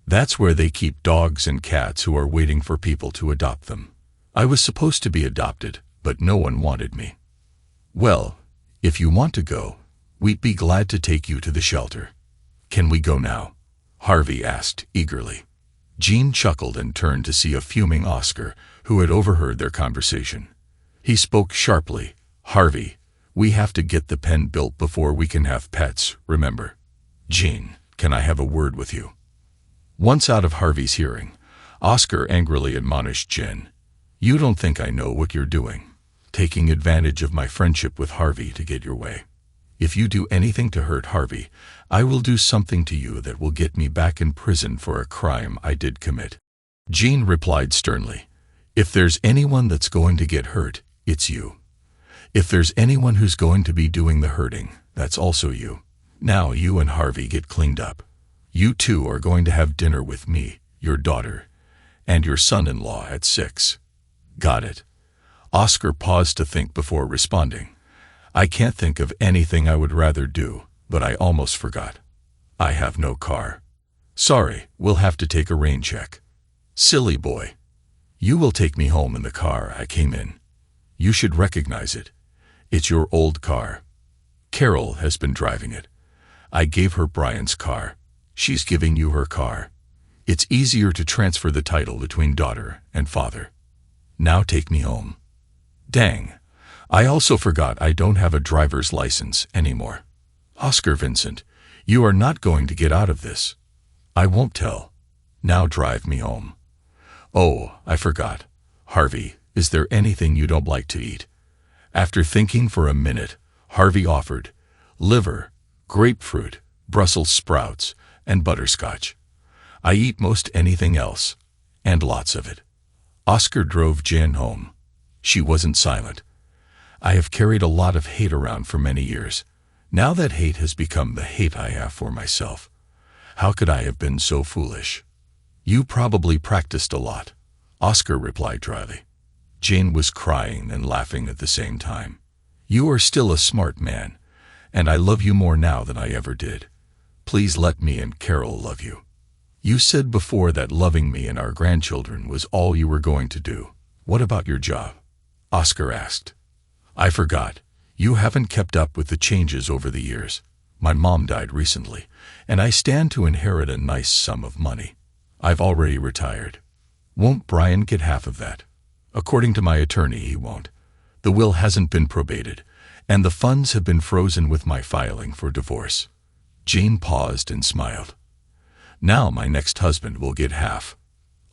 A: "That's where they keep dogs and cats who are waiting for people to adopt them. I was supposed to be adopted, but no one wanted me." "Well, if you want to go, we'd be glad to take you to the shelter." "Can we go now?" Harvey asked eagerly. Jean chuckled and turned to see a fuming Oscar, who had overheard their conversation. He spoke sharply. "Harvey, we have to get the pen built before we can have pets, remember?" "Jean, can I have a word with you?" Once out of Harvey's hearing, Oscar angrily admonished Jean. "You don't think I know what you're doing, taking advantage of my friendship with Harvey to get your way. If you do anything to hurt Harvey, I will do something to you that will get me back in prison for a crime I did commit." Jean replied sternly, "If there's anyone that's going to get hurt, it's you. If there's anyone who's going to be doing the hurting, that's also you. Now you and Harvey get cleaned up. You two are going to have dinner with me, your daughter, and your son-in-law at 6. Got it?" Oscar paused to think before responding. "I can't think of anything I would rather do, but I almost forgot. I have no car. Sorry, we'll have to take a rain check." "Silly boy. You will take me home in the car I came in. You should recognize it. It's your old car. Carol has been driving it. I gave her Brian's car. She's giving you her car. It's easier to transfer the title between daughter and father. Now take me home." "Dang. I also forgot I don't have a driver's license anymore." "Oscar Vincent, you are not going to get out of this." "I won't tell. Now drive me home." "Oh, I forgot. Harvey, is there anything you don't like to eat?" After thinking for a minute, Harvey offered liver, grapefruit, Brussels sprouts, and butterscotch. "I eat most anything else, and lots of it." Oscar drove Jan home. She wasn't silent. "I have carried a lot of hate around for many years. Now that hate has become the hate I have for myself. How could I have been so foolish?" "You probably practiced a lot," Oscar replied dryly. Jane was crying and laughing at the same time. "You are still a smart man, and I love you more now than I ever did. Please let me and Carol love you. You said before that loving me and our grandchildren was all you were going to do. What about your job?" Oscar asked. "I forgot. You haven't kept up with the changes over the years. My mom died recently, and I stand to inherit a nice sum of money. I've already retired. Won't Brian get half of that?" "According to my attorney, he won't. The will hasn't been probated, and the funds have been frozen with my filing for divorce." Jane paused and smiled. Now my next husband will get half.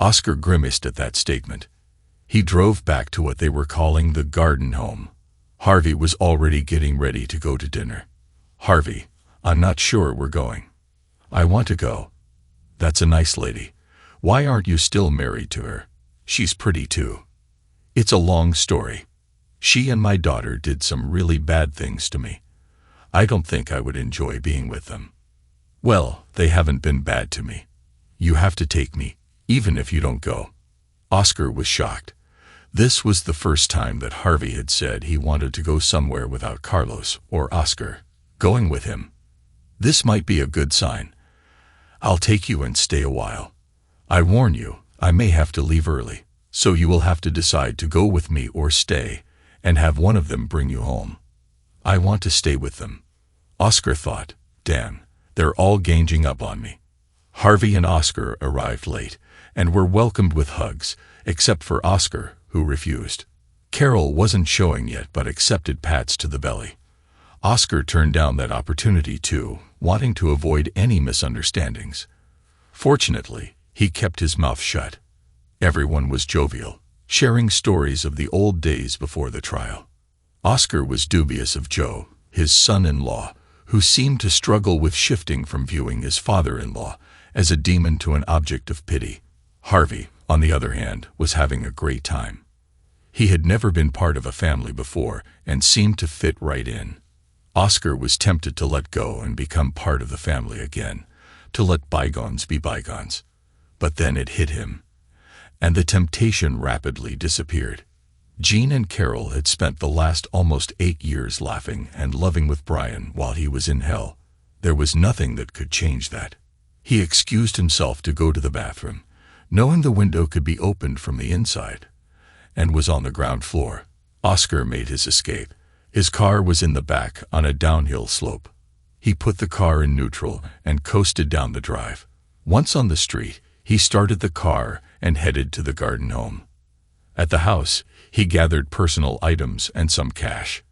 A: Oscar grimaced at that statement. He drove back to what they were calling the garden home. Harvey was already getting ready to go to dinner. Harvey, I'm not sure we're going. I want to go. That's a nice lady. Why aren't you still married to her? She's pretty too. It's a long story. She and my daughter did some really bad things to me. I don't think I would enjoy being with them. Well, they haven't been bad to me. You have to take me, even if you don't go. Oscar was shocked. This was the first time that Harvey had said he wanted to go somewhere without Carlos or Oscar going with him. This might be a good sign. I'll take you and stay a while. I warn you, I may have to leave early, so you will have to decide to go with me or stay, and have one of them bring you home. I want to stay with them. Oscar thought, damn, they're all ganging up on me. Harvey and Oscar arrived late, and were welcomed with hugs, except for Oscar, who refused. Carol wasn't showing yet but accepted pats to the belly. Oscar turned down that opportunity too, wanting to avoid any misunderstandings. Fortunately, he kept his mouth shut. Everyone was jovial, sharing stories of the old days before the trial. Oscar was dubious of Joe, his son-in-law, who seemed to struggle with shifting from viewing his father-in-law as a demon to an object of pity. Harvey, on the other hand, was having a great time. He had never been part of a family before and seemed to fit right in. Oscar was tempted to let go and become part of the family again, to let bygones be bygones. But then it hit him, and the temptation rapidly disappeared. Jean and Carol had spent the last almost 8 years laughing and loving with Brian while he was in hell. There was nothing that could change that. He excused himself to go to the bathroom, knowing the window could be opened from the inside, and was on the ground floor. Oscar made his escape. His car was in the back on a downhill slope. He put the car in neutral and coasted down the drive. Once on the street, he started the car and headed to the garden home. At the house, he gathered personal items and some cash.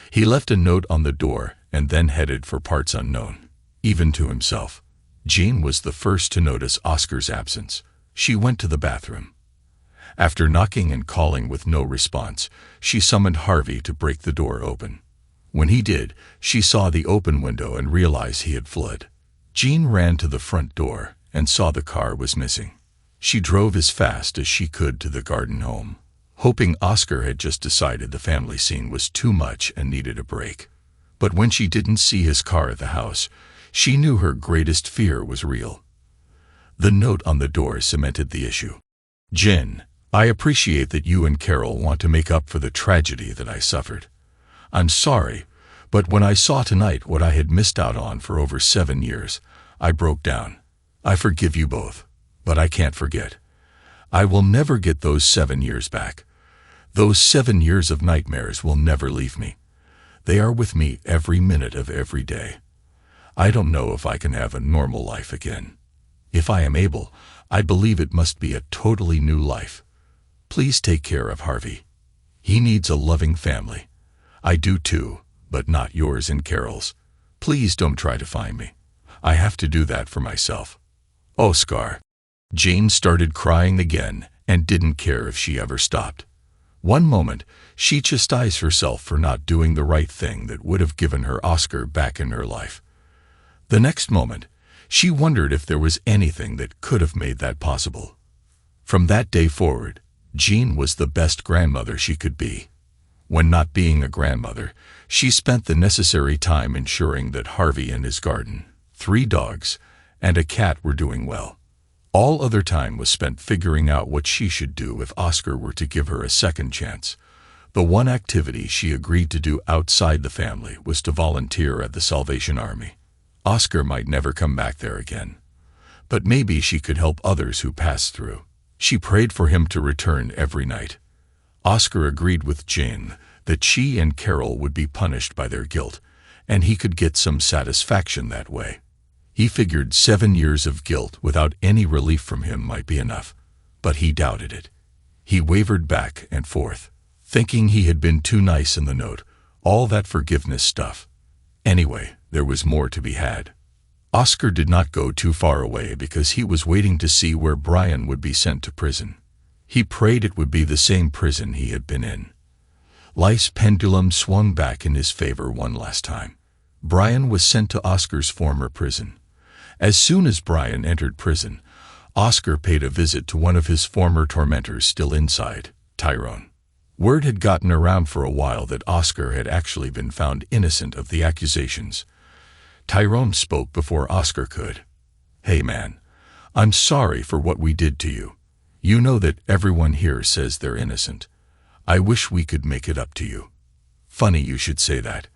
A: He left a note on the door and then headed for parts unknown, even to himself. Jean was the first to notice Oscar's absence. She went to the bathroom. After knocking and calling with no response, she summoned Harvey to break the door open. When he did, she saw the open window and realized he had fled. Jean ran to the front door and saw the car was missing. She drove as fast as she could to the garden home, hoping Oscar had just decided the family scene was too much and needed a break. But when she didn't see his car at the house, she knew her greatest fear was real. The note on the door cemented the issue. Jen, I appreciate that you and Carol want to make up for the tragedy that I suffered. I'm sorry, but when I saw tonight what I had missed out on for over 7 years, I broke down. I forgive you both, but I can't forget. I will never get those 7 years back. Those 7 years of nightmares will never leave me. They are with me every minute of every day. I don't know if I can have a normal life again. If I am able, I believe it must be a totally new life. Please take care of Harvey. He needs a loving family. I do too, but not yours and Carol's. Please don't try to find me. I have to do that for myself. Oscar. Jane started crying again and didn't care if she ever stopped. One moment, she chastised herself for not doing the right thing that would have given her Oscar back in her life. The next moment, she wondered if there was anything that could have made that possible. From that day forward, Jean was the best grandmother she could be. When not being a grandmother, she spent the necessary time ensuring that Harvey and his garden, 3 dogs, and a cat were doing well. All other time was spent figuring out what she should do if Oscar were to give her a second chance. The one activity she agreed to do outside the family was to volunteer at the Salvation Army. Oscar might never come back there again, but maybe she could help others who passed through. She prayed for him to return every night. Oscar agreed with Jane that she and Carol would be punished by their guilt, and he could get some satisfaction that way. He figured 7 years of guilt without any relief from him might be enough, but he doubted it. He wavered back and forth, thinking he had been too nice in the note, all that forgiveness stuff. Anyway, there was more to be had. Oscar did not go too far away because he was waiting to see where Brian would be sent to prison. He prayed it would be the same prison he had been in. Life's pendulum swung back in his favor one last time. Brian was sent to Oscar's former prison. As soon as Brian entered prison, Oscar paid a visit to one of his former tormentors still inside, Tyrone. Word had gotten around for a while that Oscar had actually been found innocent of the accusations. Tyrone spoke before Oscar could. "Hey man, I'm sorry for what we did to you. You know that everyone here says they're innocent. I wish we could make it up to you. Funny you should say that.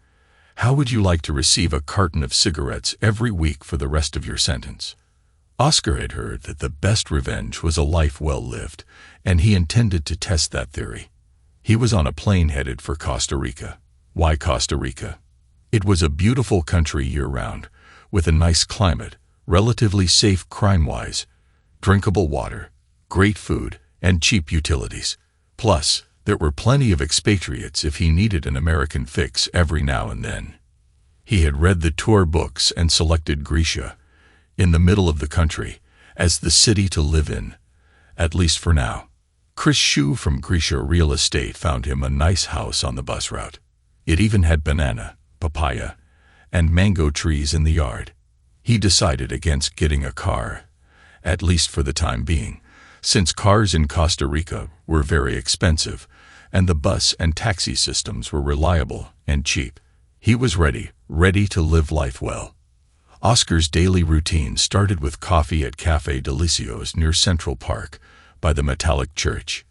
A: How would you like to receive a carton of cigarettes every week for the rest of your sentence?" Oscar had heard that the best revenge was a life well lived, and he intended to test that theory. He was on a plane headed for Costa Rica. Why Costa Rica? It was a beautiful country year-round, with a nice climate, relatively safe crime-wise, drinkable water, great food, and cheap utilities. Plus, there were plenty of expatriates if he needed an American fix every now and then. He had read the tour books and selected Grecia, in the middle of the country, as the city to live in, at least for now. Chris Shue from Grecia Real Estate found him a nice house on the bus route. It even had banana, papaya, and mango trees in the yard. He decided against getting a car, at least for the time being, since cars in Costa Rica were very expensive, and the bus and taxi systems were reliable and cheap. He was ready to live life well. Oscar's daily routine started with coffee at Café Delicios near Central Park, by the metallic church.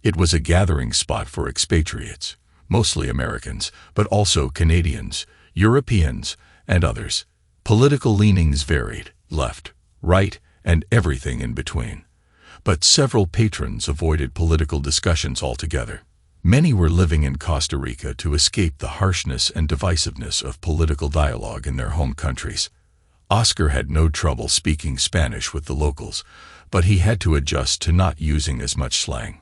A: It was a gathering spot for expatriates, mostly Americans, but also Canadians, Europeans, and others. Political leanings varied, left, right, and everything in between. But several patrons avoided political discussions altogether. Many were living in Costa Rica to escape the harshness and divisiveness of political dialogue in their home countries. Oscar had no trouble speaking Spanish with the locals, but he had to adjust to not using as much slang.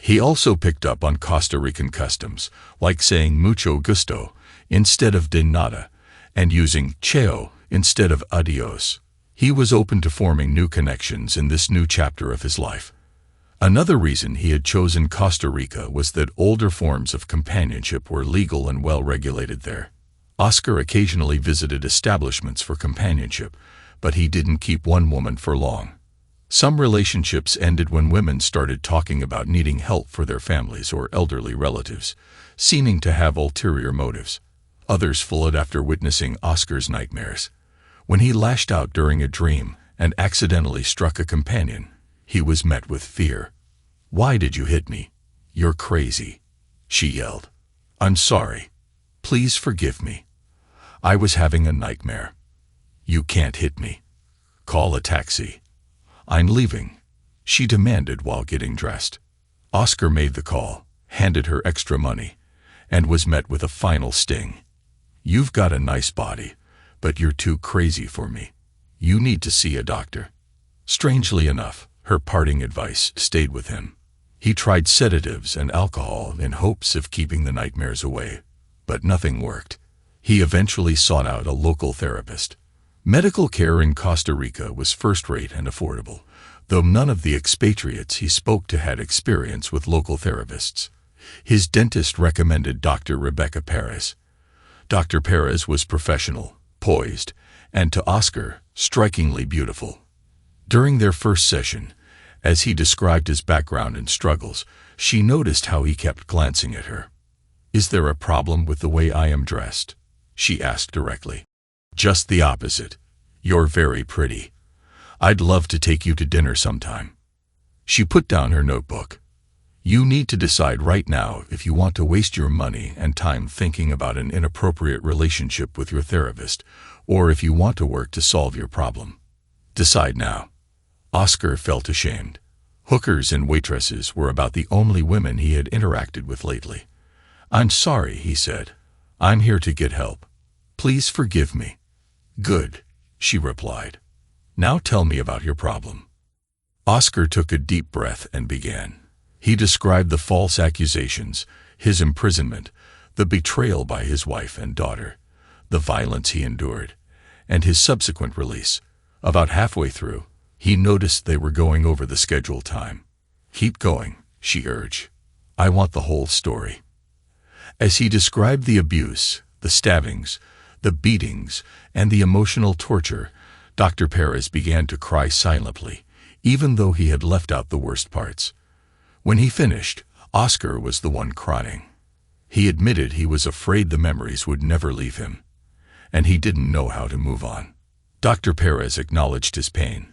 A: He also picked up on Costa Rican customs, like saying mucho gusto instead of de nada, and using cheo instead of adios. He was open to forming new connections in this new chapter of his life. Another reason he had chosen Costa Rica was that older forms of companionship were legal and well regulated there. Oscar occasionally visited establishments for companionship, but he didn't keep one woman for long. Some relationships ended when women started talking about needing help for their families or elderly relatives, seeming to have ulterior motives. Others followed after witnessing Oscar's nightmares. When he lashed out during a dream and accidentally struck a companion, he was met with fear. "Why did you hit me? You're crazy," she yelled. "I'm sorry. Please forgive me. I was having a nightmare. You can't hit me. Call a taxi. I'm leaving," she demanded while getting dressed. Oscar made the call, handed her extra money, and was met with a final sting. "You've got a nice body, but you're too crazy for me. You need to see a doctor." Strangely enough, her parting advice stayed with him. He tried sedatives and alcohol in hopes of keeping the nightmares away, but nothing worked. He eventually sought out a local therapist. Medical care in Costa Rica was first-rate and affordable, though none of the expatriates he spoke to had experience with local therapists. His dentist recommended Dr. Rebecca Perez. Dr. Perez was professional, poised, and to Oscar, strikingly beautiful. During their first session, as he described his background and struggles, she noticed how he kept glancing at her. "Is there a problem with the way I am dressed?" she asked directly. "Just the opposite. You're very pretty. I'd love to take you to dinner sometime." She put down her notebook. "You need to decide right now if you want to waste your money and time thinking about an inappropriate relationship with your therapist, or if you want to work to solve your problem. Decide now." Oscar felt ashamed. Hookers and waitresses were about the only women he had interacted with lately. "I'm sorry," he said. "I'm here to get help. Please forgive me." "Good," she replied. "Now tell me about your problem." Oscar took a deep breath and began. He described the false accusations, his imprisonment, the betrayal by his wife and daughter, the violence he endured, and his subsequent release. About halfway through, he noticed they were going over the scheduled time. "Keep going," she urged. "I want the whole story." As he described the abuse, the stabbings, the beatings, and the emotional torture, Dr. Perez began to cry silently, even though he had left out the worst parts. When he finished, Oscar was the one crying. He admitted he was afraid the memories would never leave him, and he didn't know how to move on. Dr. Perez acknowledged his pain.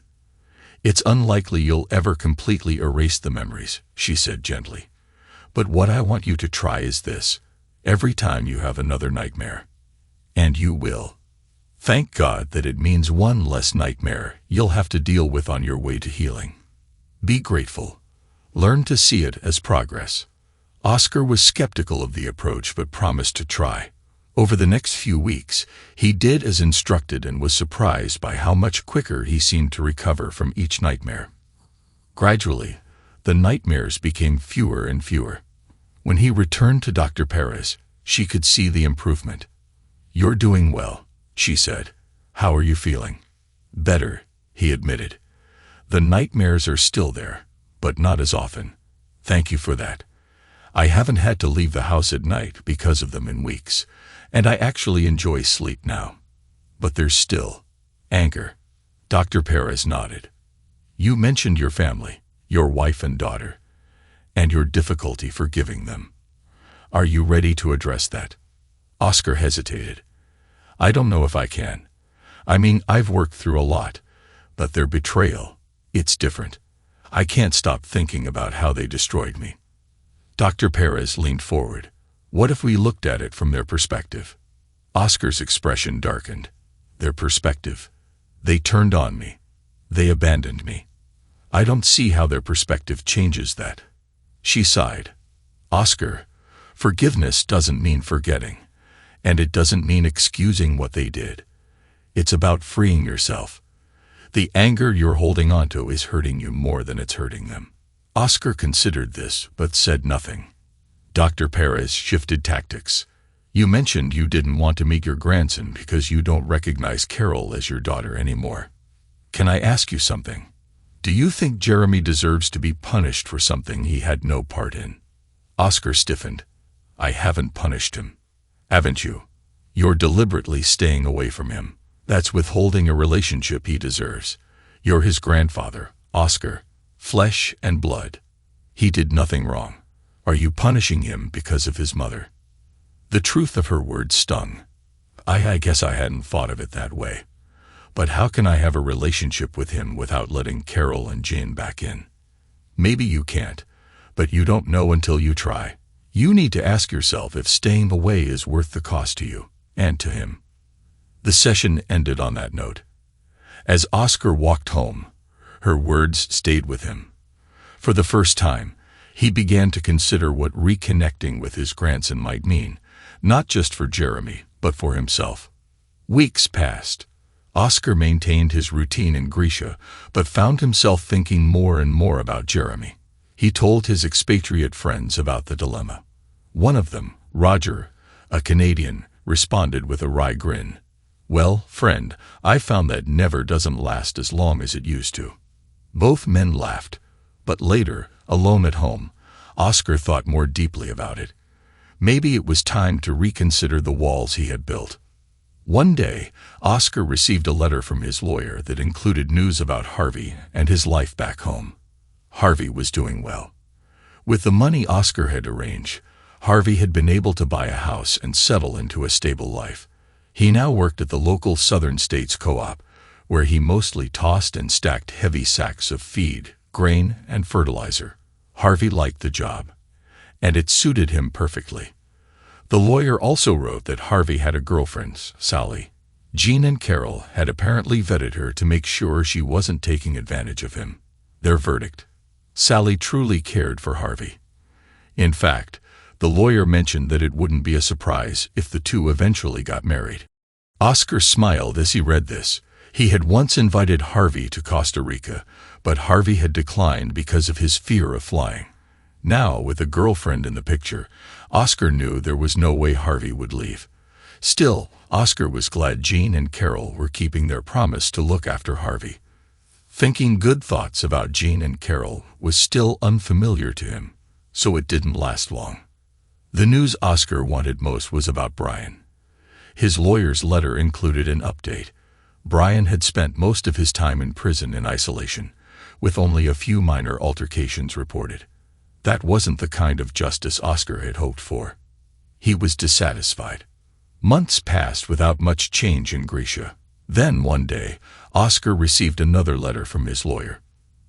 A: "It's unlikely you'll ever completely erase the memories," she said gently. "But what I want you to try is this: every time you have another nightmare, and you will, thank God that it means one less nightmare you'll have to deal with on your way to healing. Be grateful. Learn to see it as progress." Oscar was skeptical of the approach but promised to try. Over the next few weeks, he did as instructed and was surprised by how much quicker he seemed to recover from each nightmare. Gradually, the nightmares became fewer and fewer. When he returned to Dr. Perez, she could see the improvement. "You're doing well," she said. "How are you feeling?" "Better," he admitted. "The nightmares are still there, but not as often. Thank you for that. I haven't had to leave the house at night because of them in weeks, and I actually enjoy sleep now. But there's still anger." Dr. Perez nodded. "You mentioned your family, your wife and daughter, and your difficulty forgiving them. Are you ready to address that?" Oscar hesitated. "I don't know if I can. I mean, I've worked through a lot, but their betrayal, it's different. I can't stop thinking about how they destroyed me." Dr. Perez leaned forward. "What if we looked at it from their perspective?" Oscar's expression darkened. "Their perspective? They turned on me. They abandoned me. I don't see how their perspective changes that." She sighed. "Oscar, forgiveness doesn't mean forgetting, and it doesn't mean excusing what they did. It's about freeing yourself. The anger you're holding onto is hurting you more than it's hurting them." Oscar considered this, but said nothing. Dr. Perez shifted tactics. "You mentioned you didn't want to meet your grandson because you don't recognize Carol as your daughter anymore. Can I ask you something? Do you think Jeremy deserves to be punished for something he had no part in?" Oscar stiffened. "I haven't punished him." "Haven't you? You're deliberately staying away from him. That's withholding a relationship he deserves. You're his grandfather, Oscar. Flesh and blood. He did nothing wrong. Are you punishing him because of his mother?" The truth of her words stung. I guess I hadn't thought of it that way. But how can I have a relationship with him without letting Carol and Jane back in? Maybe you can't, but you don't know until you try. You need to ask yourself if staying away is worth the cost to you, and to him. The session ended on that note. As Oscar walked home, her words stayed with him. For the first time, he began to consider what reconnecting with his grandson might mean, not just for Jeremy, but for himself. Weeks passed. Oscar maintained his routine in Grisha, but found himself thinking more and more about Jeremy. He told his expatriate friends about the dilemma. One of them, Roger, a Canadian, responded with a wry grin. "Well, friend, I found that never doesn't last as long as it used to." Both men laughed, but later, alone at home, Oscar thought more deeply about it. Maybe it was time to reconsider the walls he had built. One day, Oscar received a letter from his lawyer that included news about Harvey and his life back home. Harvey was doing well. With the money Oscar had arranged, Harvey had been able to buy a house and settle into a stable life. He now worked at the local Southern States Co-op, where he mostly tossed and stacked heavy sacks of feed, grain, and fertilizer. Harvey liked the job, and it suited him perfectly. The lawyer also wrote that Harvey had a girlfriend, Sally. Jean and Carol had apparently vetted her to make sure she wasn't taking advantage of him. Their verdict: Sally truly cared for Harvey. In fact, the lawyer mentioned that it wouldn't be a surprise if the two eventually got married. Oscar smiled as he read this. He had once invited Harvey to Costa Rica, but Harvey had declined because of his fear of flying. Now, with a girlfriend in the picture, Oscar knew there was no way Harvey would leave. Still, Oscar was glad Jean and Carol were keeping their promise to look after Harvey. Thinking good thoughts about Jean and Carol was still unfamiliar to him, so it didn't last long. The news Oscar wanted most was about Brian. His lawyer's letter included an update. Brian had spent most of his time in prison in isolation, with only a few minor altercations reported. That wasn't the kind of justice Oscar had hoped for. He was dissatisfied. Months passed without much change in Grisha. Then, one day, Oscar received another letter from his lawyer.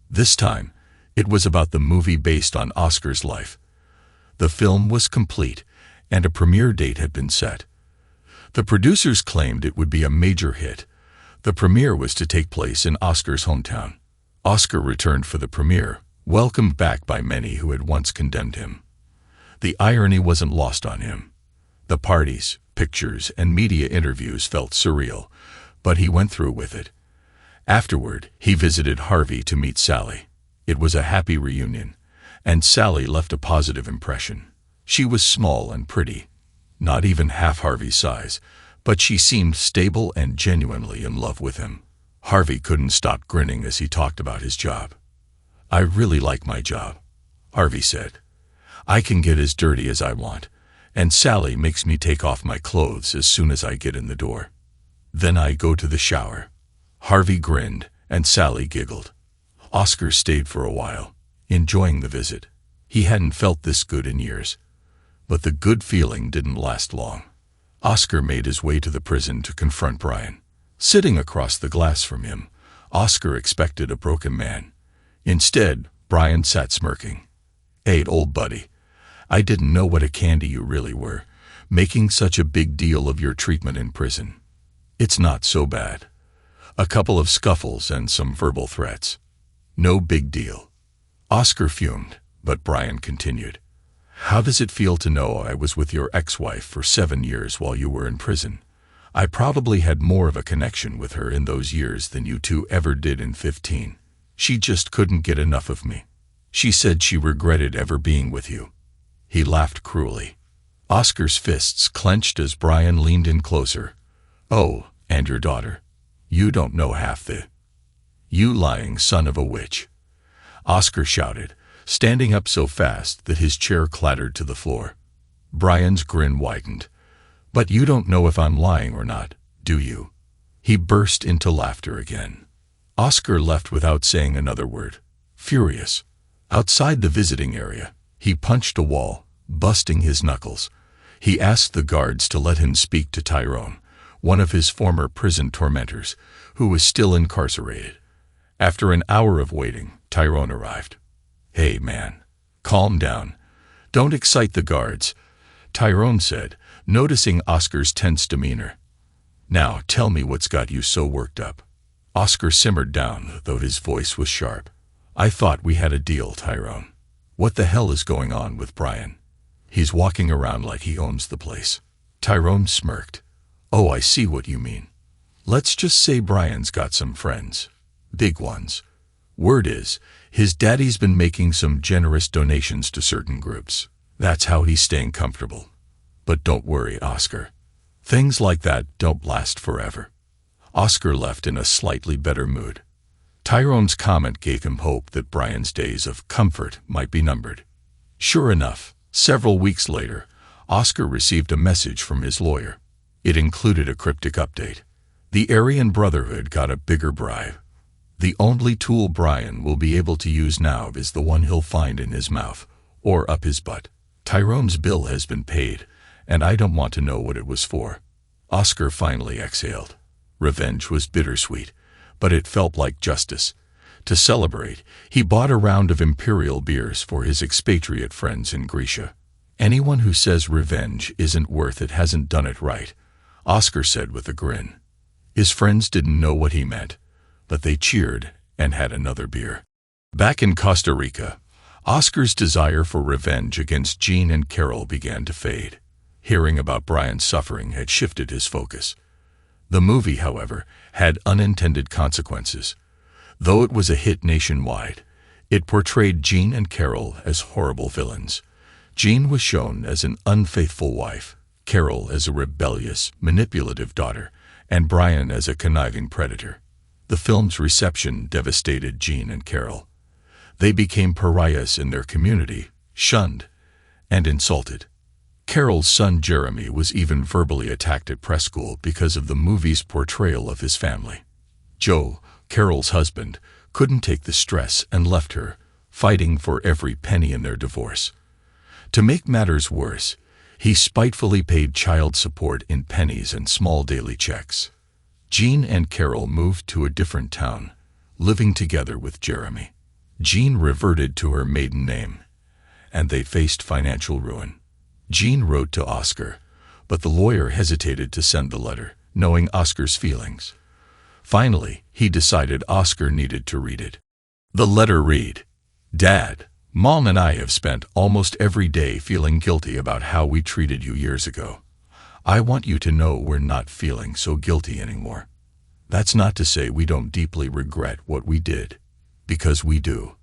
A: This time, it was about the movie based on Oscar's life. The film was complete, and a premiere date had been set. The producers claimed it would be a major hit. The premiere was to take place in Oscar's hometown. Oscar returned for the premiere, welcomed back by many who had once condemned him. The irony wasn't lost on him. The parties, pictures, and media interviews felt surreal, but he went through with it. Afterward, he visited Harvey to meet Sally. It was a happy reunion, and Sally left a positive impression. She was small and pretty, not even half Harvey's size, but she seemed stable and genuinely in love with him. Harvey couldn't stop grinning as he talked about his job. "I really like my job," Harvey said. "I can get as dirty as I want, and Sally makes me take off my clothes as soon as I get in the door. Then I go to the shower." Harvey grinned, and Sally giggled. Oscar stayed for a while, enjoying the visit. He hadn't felt this good in years. But the good feeling didn't last long. Oscar made his way to the prison to confront Brian. Sitting across the glass from him, Oscar expected a broken man. Instead, Brian sat smirking. "Hey, old buddy, I didn't know what a candy you really were, making such a big deal of your treatment in prison. It's not so bad. A couple of scuffles and some verbal threats. No big deal." Oscar fumed, but Brian continued. "How does it feel to know I was with your ex-wife for 7 years while you were in prison? I probably had more of a connection with her in those years than you two ever did in 15. She just couldn't get enough of me. She said she regretted ever being with you." He laughed cruelly. Oscar's fists clenched as Brian leaned in closer. "Oh, and your daughter. You don't know half the... You lying son of a witch," Oscar shouted, standing up so fast that his chair clattered to the floor. Brian's grin widened. "But you don't know if I'm lying or not, do you?" He burst into laughter again. Oscar left without saying another word, furious. Outside the visiting area, he punched a wall, busting his knuckles. He asked the guards to let him speak to Tyrone, one of his former prison tormentors, who was still incarcerated. After an hour of waiting, Tyrone arrived. "Hey, man, calm down. Don't excite the guards," Tyrone said, noticing Oscar's tense demeanor. "Now tell me what's got you so worked up." Oscar simmered down, though his voice was sharp. "I thought we had a deal, Tyrone. What the hell is going on with Brian? He's walking around like he owns the place." Tyrone smirked. "Oh, I see what you mean. Let's just say Brian's got some friends. Big ones. Word is, his daddy's been making some generous donations to certain groups. That's how he's staying comfortable. But don't worry, Oscar. Things like that don't last forever." Oscar left in a slightly better mood. Tyrone's comment gave him hope that Brian's days of comfort might be numbered. Sure enough, several weeks later, Oscar received a message from his lawyer. It included a cryptic update. The Aryan Brotherhood got a bigger bribe. The only tool Brian will be able to use now is the one he'll find in his mouth, or up his butt. Tyrone's bill has been paid, and I don't want to know what it was for. Oscar finally exhaled. Revenge was bittersweet, but it felt like justice. To celebrate, he bought a round of imperial beers for his expatriate friends in Grisha. "Anyone who says revenge isn't worth it hasn't done it right," Oscar said with a grin. His friends didn't know what he meant, but they cheered and had another beer. Back in Costa Rica, Oscar's desire for revenge against Jean and Carol began to fade. Hearing about Brian's suffering had shifted his focus. The movie, however, had unintended consequences. Though it was a hit nationwide, it portrayed Jean and Carol as horrible villains. Jean was shown as an unfaithful wife. Carol as a rebellious, manipulative daughter, and Brian as a conniving predator. The film's reception devastated Jean and Carol. They became pariahs in their community, shunned and insulted. Carol's son Jeremy was even verbally attacked at press school because of the movie's portrayal of his family. Joe, Carol's husband, couldn't take the stress and left her, fighting for every penny in their divorce. To make matters worse, he spitefully paid child support in pennies and small daily checks. Jean and Carol moved to a different town, living together with Jeremy. Jean reverted to her maiden name, and they faced financial ruin. Jean wrote to Oscar, but the lawyer hesitated to send the letter, knowing Oscar's feelings. Finally, he decided Oscar needed to read it. The letter read, "Dad, Mom and I have spent almost every day feeling guilty about how we treated you years ago. I want you to know we're not feeling so guilty anymore. That's not to say we don't deeply regret what we did, because we do.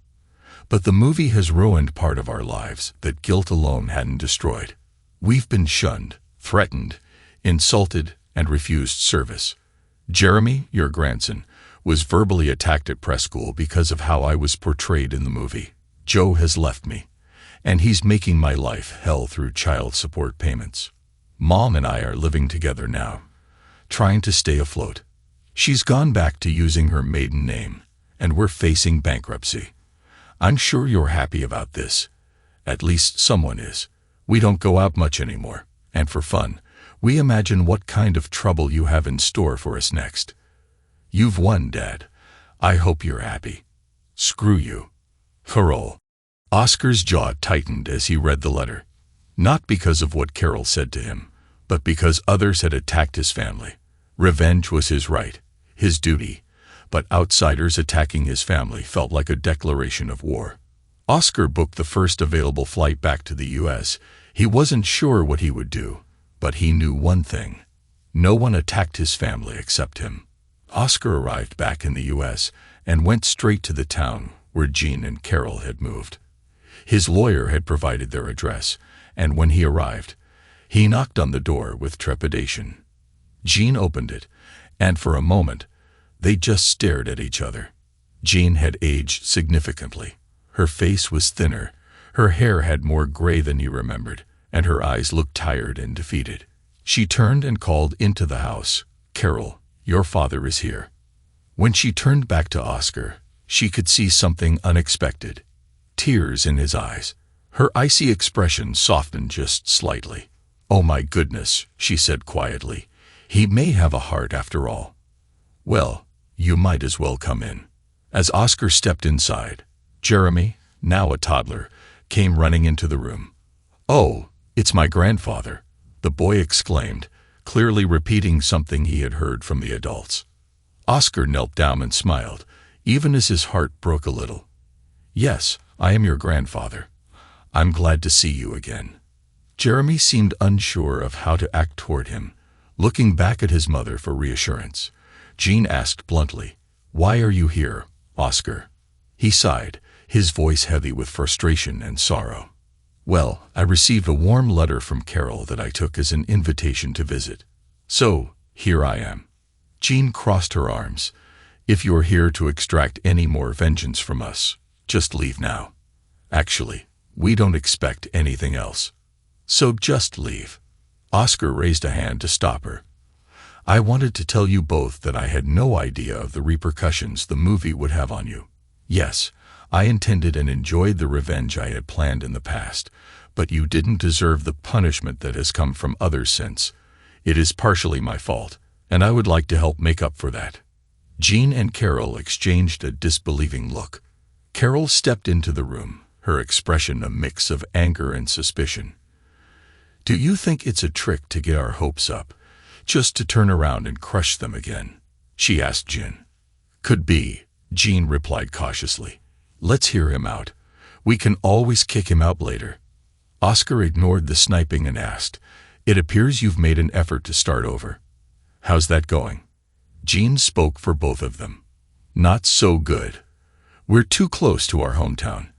A: But the movie has ruined part of our lives that guilt alone hadn't destroyed. We've been shunned, threatened, insulted, and refused service. Jeremy, your grandson, was verbally attacked at press school because of how I was portrayed in the movie. Joe has left me, and he's making my life hell through child support payments. Mom and I are living together now, trying to stay afloat. She's gone back to using her maiden name, and we're facing bankruptcy. I'm sure you're happy about this. At least someone is. We don't go out much anymore, and for fun, we imagine what kind of trouble you have in store for us next. You've won, Dad. I hope you're happy. Screw you. Carol." Oscar's jaw tightened as he read the letter, not because of what Carol said to him, but because others had attacked his family. Revenge was his right, his duty, but outsiders attacking his family felt like a declaration of war. Oscar booked the first available flight back to the U.S. He wasn't sure what he would do, but he knew one thing. No one attacked his family except him. Oscar arrived back in the U.S. and went straight to the town where Jean and Carol had moved. His lawyer had provided their address, and when he arrived, he knocked on the door with trepidation. Jean opened it, and for a moment, they just stared at each other. Jean had aged significantly. Her face was thinner, her hair had more gray than he remembered, and her eyes looked tired and defeated. She turned and called into the house, "Carol, your father is here." When she turned back to Oscar, she could see something unexpected. Tears in his eyes. Her icy expression softened just slightly. "Oh my goodness," she said quietly. "He may have a heart after all." "Well, you might as well come in." As Oscar stepped inside, Jeremy, now a toddler, came running into the room. "Oh, it's my grandfather," the boy exclaimed, clearly repeating something he had heard from the adults. Oscar knelt down and smiled, even as his heart broke a little. "Yes, I am your grandfather. I'm glad to see you again." Jeremy seemed unsure of how to act toward him, looking back at his mother for reassurance. Jean asked bluntly, "Why are you here, Oscar?" He sighed, his voice heavy with frustration and sorrow. "Well, I received a warm letter from Carol that I took as an invitation to visit. So, here I am." Jean crossed her arms. "If you're here to extract any more vengeance from us, just leave now. Actually, we don't expect anything else. So just leave." Oscar raised a hand to stop her. "I wanted to tell you both that I had no idea of the repercussions the movie would have on you. Yes, I intended and enjoyed the revenge I had planned in the past, but you didn't deserve the punishment that has come from others since. It is partially my fault, and I would like to help make up for that." Jean and Carol exchanged a disbelieving look. Carol stepped into the room, her expression a mix of anger and suspicion. "Do you think it's a trick to get our hopes up, just to turn around and crush them again?" she asked Jean. "Could be," Jean replied cautiously. "Let's hear him out. We can always kick him out later." Oscar ignored the sniping and asked, "It appears you've made an effort to start over. How's that going?" Jean spoke for both of them. "Not so good. We're too close to our hometown,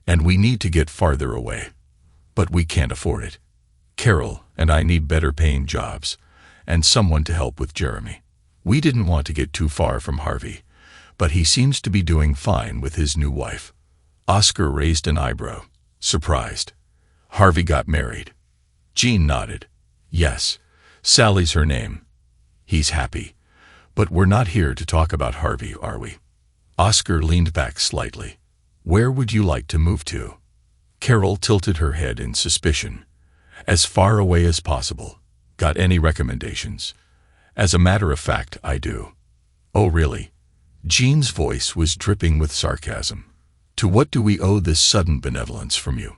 A: and we need to get farther away. But we can't afford it." "Carol, and I need better paying jobs, and someone to help with Jeremy. We didn't want to get too far from Harvey, but he seems to be doing fine with his new wife. Oscar raised an eyebrow, surprised. Harvey got married. Jean nodded. Yes, Sally's her name. He's happy. But we're not here to talk about Harvey, are we? Oscar leaned back slightly. Where would you like to move to? Carol tilted her head in suspicion. As far away as possible. Got any recommendations? As a matter of fact, I do. Oh, really? Jean's voice was dripping with sarcasm. To what do we owe this sudden benevolence from you?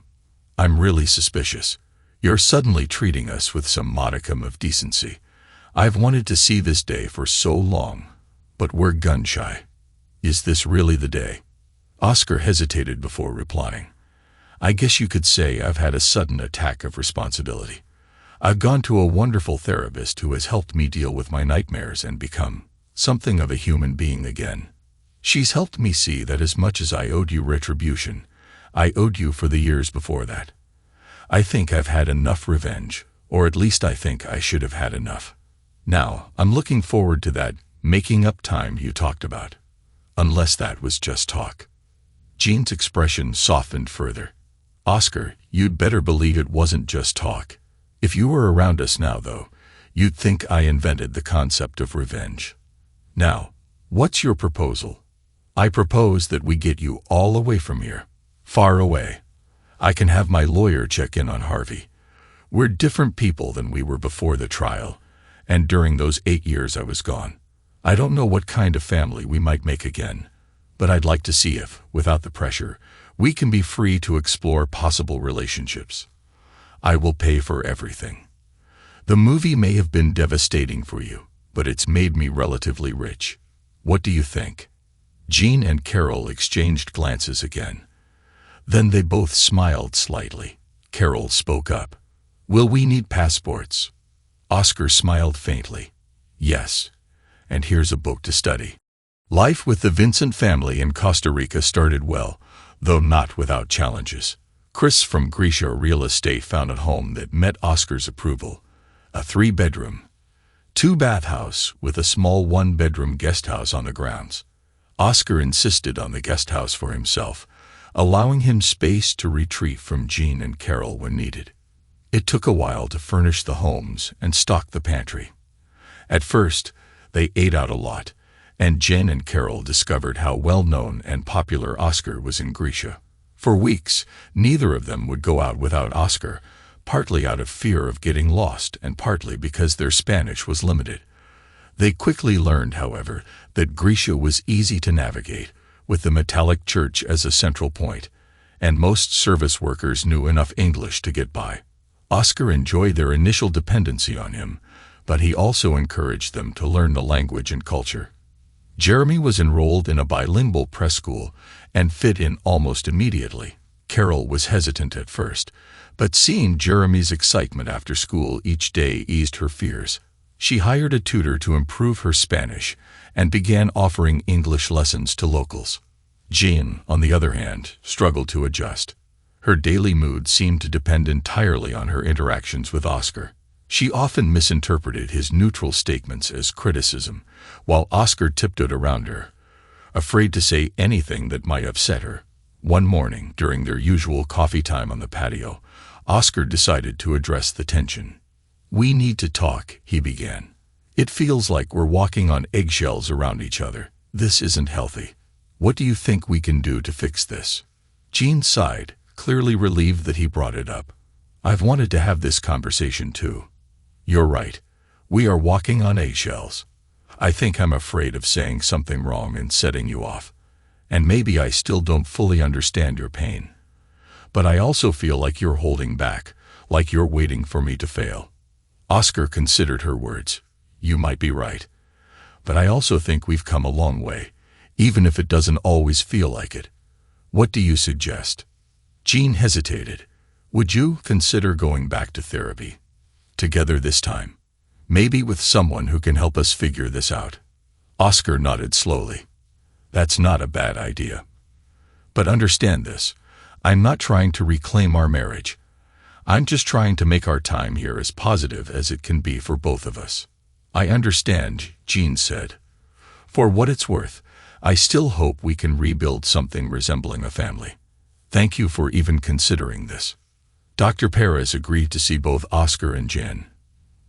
A: I'm really suspicious. You're suddenly treating us with some modicum of decency. I've wanted to see this day for so long, but we're gun-shy. Is this really the day? Oscar hesitated before replying. I guess you could say I've had a sudden attack of responsibility. I've gone to a wonderful therapist who has helped me deal with my nightmares and become something of a human being again. She's helped me see that as much as I owed you retribution, I owed you for the years before that. I think I've had enough revenge, or at least I think I should have had enough. Now, I'm looking forward to that making up time you talked about. Unless that was just talk. Jean's expression softened further. Oscar, you'd better believe it wasn't just talk. If you were around us now, though, you'd think I invented the concept of revenge. Now, what's your proposal? I propose that we get you all away from here. Far away. I can have my lawyer check in on Harvey. We're different people than we were before the trial, and during those 8 years I was gone. I don't know what kind of family we might make again, but I'd like to see if, without the pressure, we can be free to explore possible relationships. I will pay for everything. The movie may have been devastating for you, but it's made me relatively rich. What do you think? Jean and Carol exchanged glances again. Then they both smiled slightly. Carol spoke up. Will we need passports? Oscar smiled faintly. Yes. And here's a book to study. Life with the Vincent family in Costa Rica started well, though not without challenges. Chris from Grisha Real Estate found a home that met Oscar's approval. A 3-bedroom, 2-bath house with a small 1-bedroom guest house on the grounds. Oscar insisted on the guest house for himself, allowing him space to retreat from Jean and Carol when needed. It took a while to furnish the homes and stock the pantry. At first, they ate out a lot, and Jen and Carol discovered how well-known and popular Oscar was in Grisha. For weeks, neither of them would go out without Oscar, partly out of fear of getting lost and partly because their Spanish was limited. They quickly learned, however, that Grisha was easy to navigate, with the metallic church as a central point, and most service workers knew enough English to get by. Oscar enjoyed their initial dependency on him, but he also encouraged them to learn the language and culture. Jeremy was enrolled in a bilingual prep school and fit in almost immediately. Carol was hesitant at first, but seeing Jeremy's excitement after school each day eased her fears. She hired a tutor to improve her Spanish and began offering English lessons to locals. Jean, on the other hand, struggled to adjust. Her daily mood seemed to depend entirely on her interactions with Oscar. She often misinterpreted his neutral statements as criticism, while Oscar tiptoed around her, afraid to say anything that might upset her. One morning, during their usual coffee time on the patio, Oscar decided to address the tension. We need to talk, he began. It feels like we're walking on eggshells around each other. This isn't healthy. What do you think we can do to fix this? Jean sighed, clearly relieved that he brought it up. I've wanted to have this conversation too. You're right. We are walking on eggshells. I think I'm afraid of saying something wrong and setting you off. And maybe I still don't fully understand your pain. But I also feel like you're holding back, like you're waiting for me to fail. Oscar considered her words. You might be right. But I also think we've come a long way, even if it doesn't always feel like it. What do you suggest? Jean hesitated. Would you consider going back to therapy? Together this time. Maybe with someone who can help us figure this out. Oscar nodded slowly. That's not a bad idea. But understand this. I'm not trying to reclaim our marriage. I'm just trying to make our time here as positive as it can be for both of us." "I understand," Jean said. "For what it's worth, I still hope we can rebuild something resembling a family. Thank you for even considering this." Dr. Perez agreed to see both Oscar and Jen.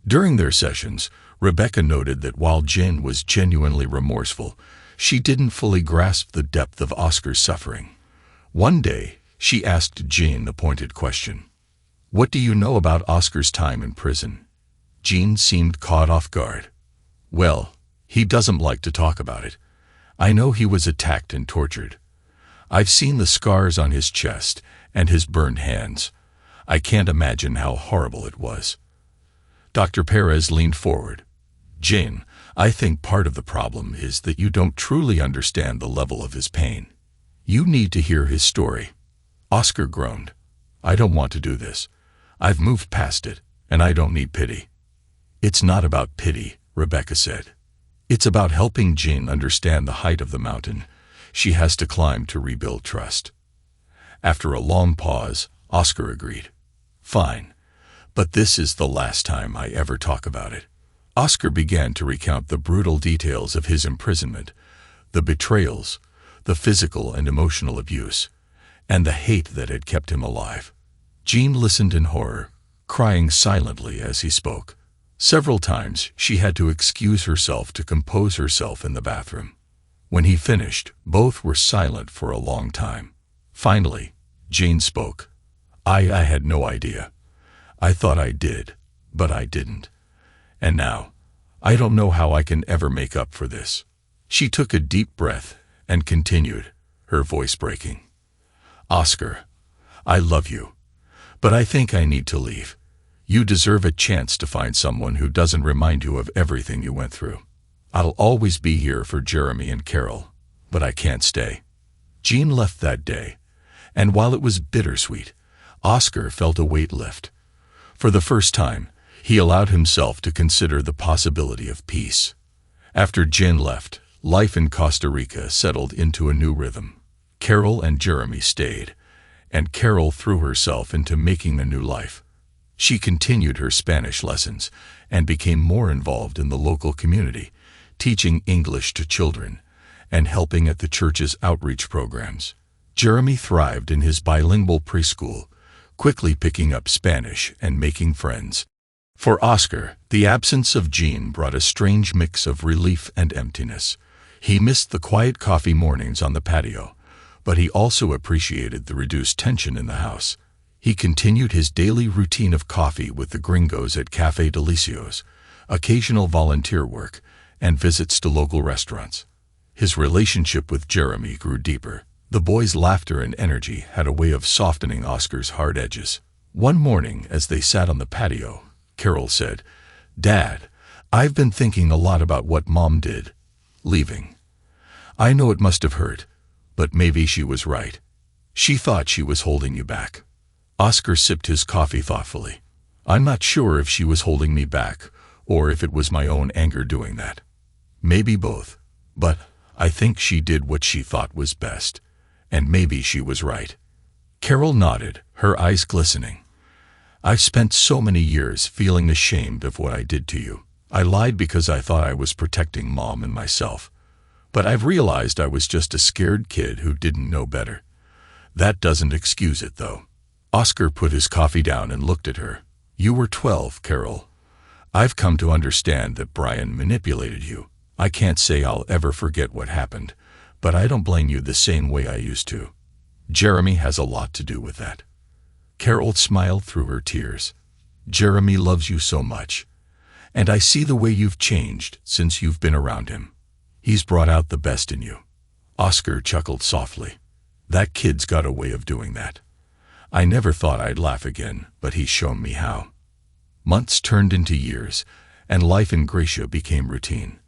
A: During their sessions, Rebecca noted that while Jen was genuinely remorseful, she didn't fully grasp the depth of Oscar's suffering. One day, she asked Jean the pointed question, "What do you know about Oscar's time in prison?" Jean seemed caught off guard. "Well, he doesn't like to talk about it. I know he was attacked and tortured. I've seen the scars on his chest and his burned hands. I can't imagine how horrible it was." Dr. Perez leaned forward. "Jane, I think part of the problem is that you don't truly understand the level of his pain. You need to hear his story." Oscar groaned. "I don't want to do this. I've moved past it, and I don't need pity." "It's not about pity," Rebecca said. "It's about helping Jean understand the height of the mountain she has to climb to rebuild trust." After a long pause, Oscar agreed. "Fine, but this is the last time I ever talk about it." Oscar began to recount the brutal details of his imprisonment, the betrayals, the physical and emotional abuse, and the hate that had kept him alive. Jean listened in horror, crying silently as he spoke. Several times she had to excuse herself to compose herself in the bathroom. When he finished, both were silent for a long time. Finally, Jean spoke. I had no idea. I thought I did, but I didn't. And now, I don't know how I can ever make up for this." She took a deep breath and continued, her voice breaking. "Oscar, I love you, but I think I need to leave. You deserve a chance to find someone who doesn't remind you of everything you went through. I'll always be here for Jeremy and Carol, but I can't stay." Jean left that day, and while it was bittersweet, Oscar felt a weight lift. For the first time, he allowed himself to consider the possibility of peace. After Jen left, life in Costa Rica settled into a new rhythm. Carol and Jeremy stayed, and Carol threw herself into making a new life. She continued her Spanish lessons and became more involved in the local community, teaching English to children and helping at the church's outreach programs. Jeremy thrived in his bilingual preschool, quickly picking up Spanish and making friends. For Oscar, the absence of Jean brought a strange mix of relief and emptiness. He missed the quiet coffee mornings on the patio, but he also appreciated the reduced tension in the house. He continued his daily routine of coffee with the gringos at Café Delicios, occasional volunteer work, and visits to local restaurants. His relationship with Jeremy grew deeper. The boy's laughter and energy had a way of softening Oscar's hard edges. One morning, as they sat on the patio, Carol said, "Dad, I've been thinking a lot about what Mom did, leaving. I know it must have hurt, but maybe she was right. She thought she was holding you back." Oscar sipped his coffee thoughtfully. "I'm not sure if she was holding me back, or if it was my own anger doing that. Maybe both, but I think she did what she thought was best, and maybe she was right." Carol nodded, her eyes glistening. "I've spent so many years feeling ashamed of what I did to you. I lied because I thought I was protecting Mom and myself. But I've realized I was just a scared kid who didn't know better. That doesn't excuse it, though." Oscar put his coffee down and looked at her. "You were 12, Carol. I've come to understand that Brian manipulated you. I can't say I'll ever forget what happened, but I don't blame you the same way I used to. Jeremy has a lot to do with that." Carol smiled through her tears. "Jeremy loves you so much, and I see the way you've changed since you've been around him. He's brought out the best in you." Oscar chuckled softly. "That kid's got a way of doing that. I never thought I'd laugh again, but he's shown me how." Months turned into years, and life in Gracia became routine.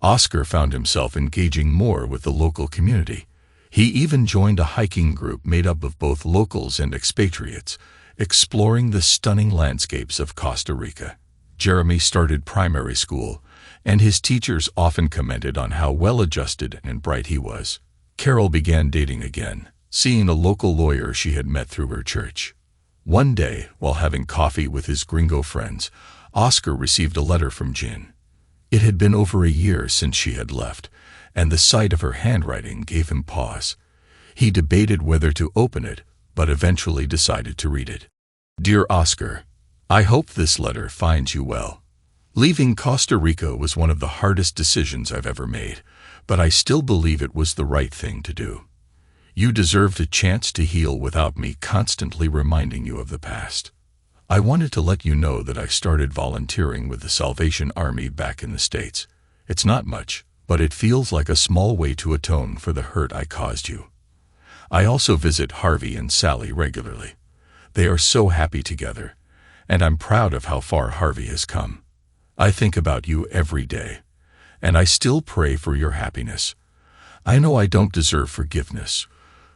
A: Oscar found himself engaging more with the local community. He even joined a hiking group made up of both locals and expatriates, exploring the stunning landscapes of Costa Rica. Jeremy started primary school, and his teachers often commented on how well-adjusted and bright he was. Carol began dating again, seeing a local lawyer she had met through her church. One day, while having coffee with his gringo friends, Oscar received a letter from Jen. It had been over a year since she had left, and the sight of her handwriting gave him pause. He debated whether to open it, but eventually decided to read it. Dear Oscar, I hope this letter finds you well. Leaving Costa Rica was one of the hardest decisions I've ever made, but I still believe it was the right thing to do. You deserved a chance to heal without me constantly reminding you of the past. I wanted to let you know that I started volunteering with the Salvation Army back in the States. It's not much, but it feels like a small way to atone for the hurt I caused you. I also visit Harvey and Sally regularly. They are so happy together, and I'm proud of how far Harvey has come. I think about you every day, and I still pray for your happiness. I know I don't deserve forgiveness,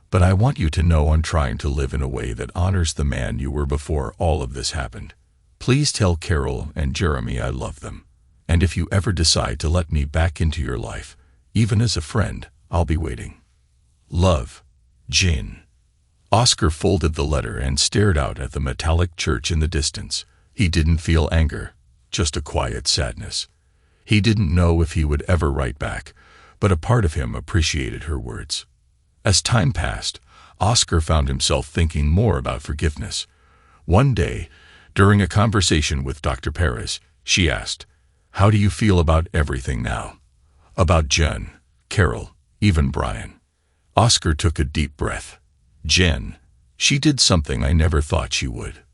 A: but I want you to know I'm trying to live in a way that honors the man you were before all of this happened. Please tell Carol and Jeremy I love them, and if you ever decide to let me back into your life, even as a friend, I'll be waiting. Love, Jen. Oscar folded the letter and stared out at the metallic church in the distance. He didn't feel anger, just a quiet sadness. He didn't know if he would ever write back, but a part of him appreciated her words. As time passed, Oscar found himself thinking more about forgiveness. One day, during a conversation with Dr. Perez, she asked, "How do you feel about everything now? About Jen, Carol, even Brian?" Oscar took a deep breath. Jen, she did something I never thought she would.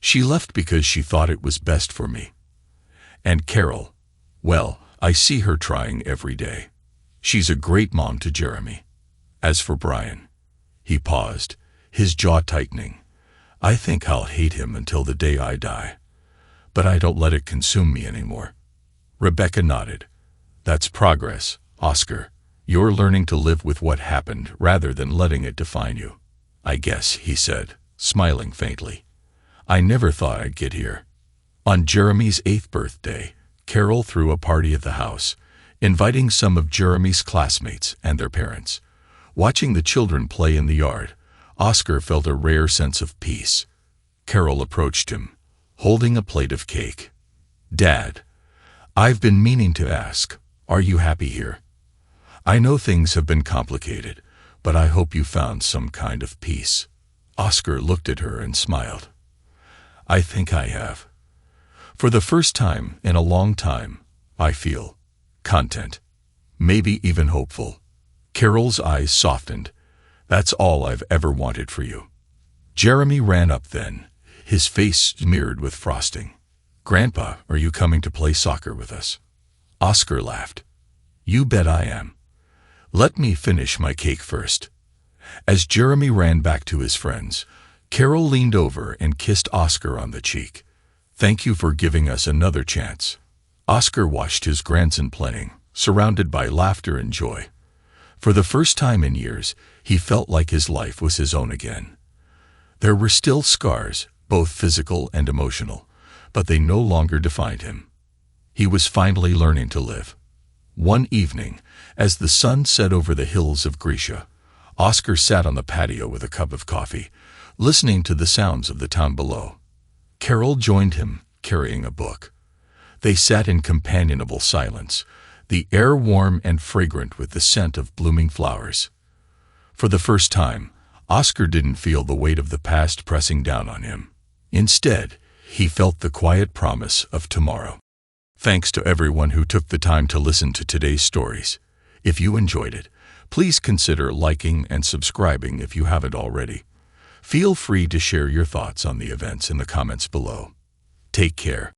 A: She left because she thought it was best for me. And Carol, well, I see her trying every day. She's a great mom to Jeremy. As for Brian, he paused, his jaw tightening. I think I'll hate him until the day I die. But I don't let it consume me anymore. Rebecca nodded. That's progress, Oscar. You're learning to live with what happened rather than letting it define you. I guess, he said, smiling faintly. I never thought I'd get here. On Jeremy's 8th birthday, Carol threw a party at the house, inviting some of Jeremy's classmates and their parents. Watching the children play in the yard, Oscar felt a rare sense of peace. Carol approached him, holding a plate of cake. Dad, I've been meaning to ask, are you happy here? I know things have been complicated, but I hope you found some kind of peace. Oscar looked at her and smiled. I think I have. For the first time in a long time, I feel content, maybe even hopeful. Carol's eyes softened. That's all I've ever wanted for you. Jeremy ran up then, his face smeared with frosting. Grandpa, are you coming to play soccer with us? Oscar laughed. You bet I am. Let me finish my cake first. As Jeremy ran back to his friends, Carol leaned over and kissed Oscar on the cheek. Thank you for giving us another chance. Oscar watched his grandson playing, surrounded by laughter and joy. For the first time in years, he felt like his life was his own again. There were still scars, both physical and emotional, but they no longer defined him. He was finally learning to live. One evening, as the sun set over the hills of Grecia, Oscar sat on the patio with a cup of coffee, listening to the sounds of the town below. Carol joined him, carrying a book. They sat in companionable silence, the air warm and fragrant with the scent of blooming flowers. For the first time, Oscar didn't feel the weight of the past pressing down on him. Instead, he felt the quiet promise of tomorrow. Thanks to everyone who took the time to listen to today's stories. If you enjoyed it, please consider liking and subscribing if you haven't already. Feel free to share your thoughts on the events in the comments below. Take care.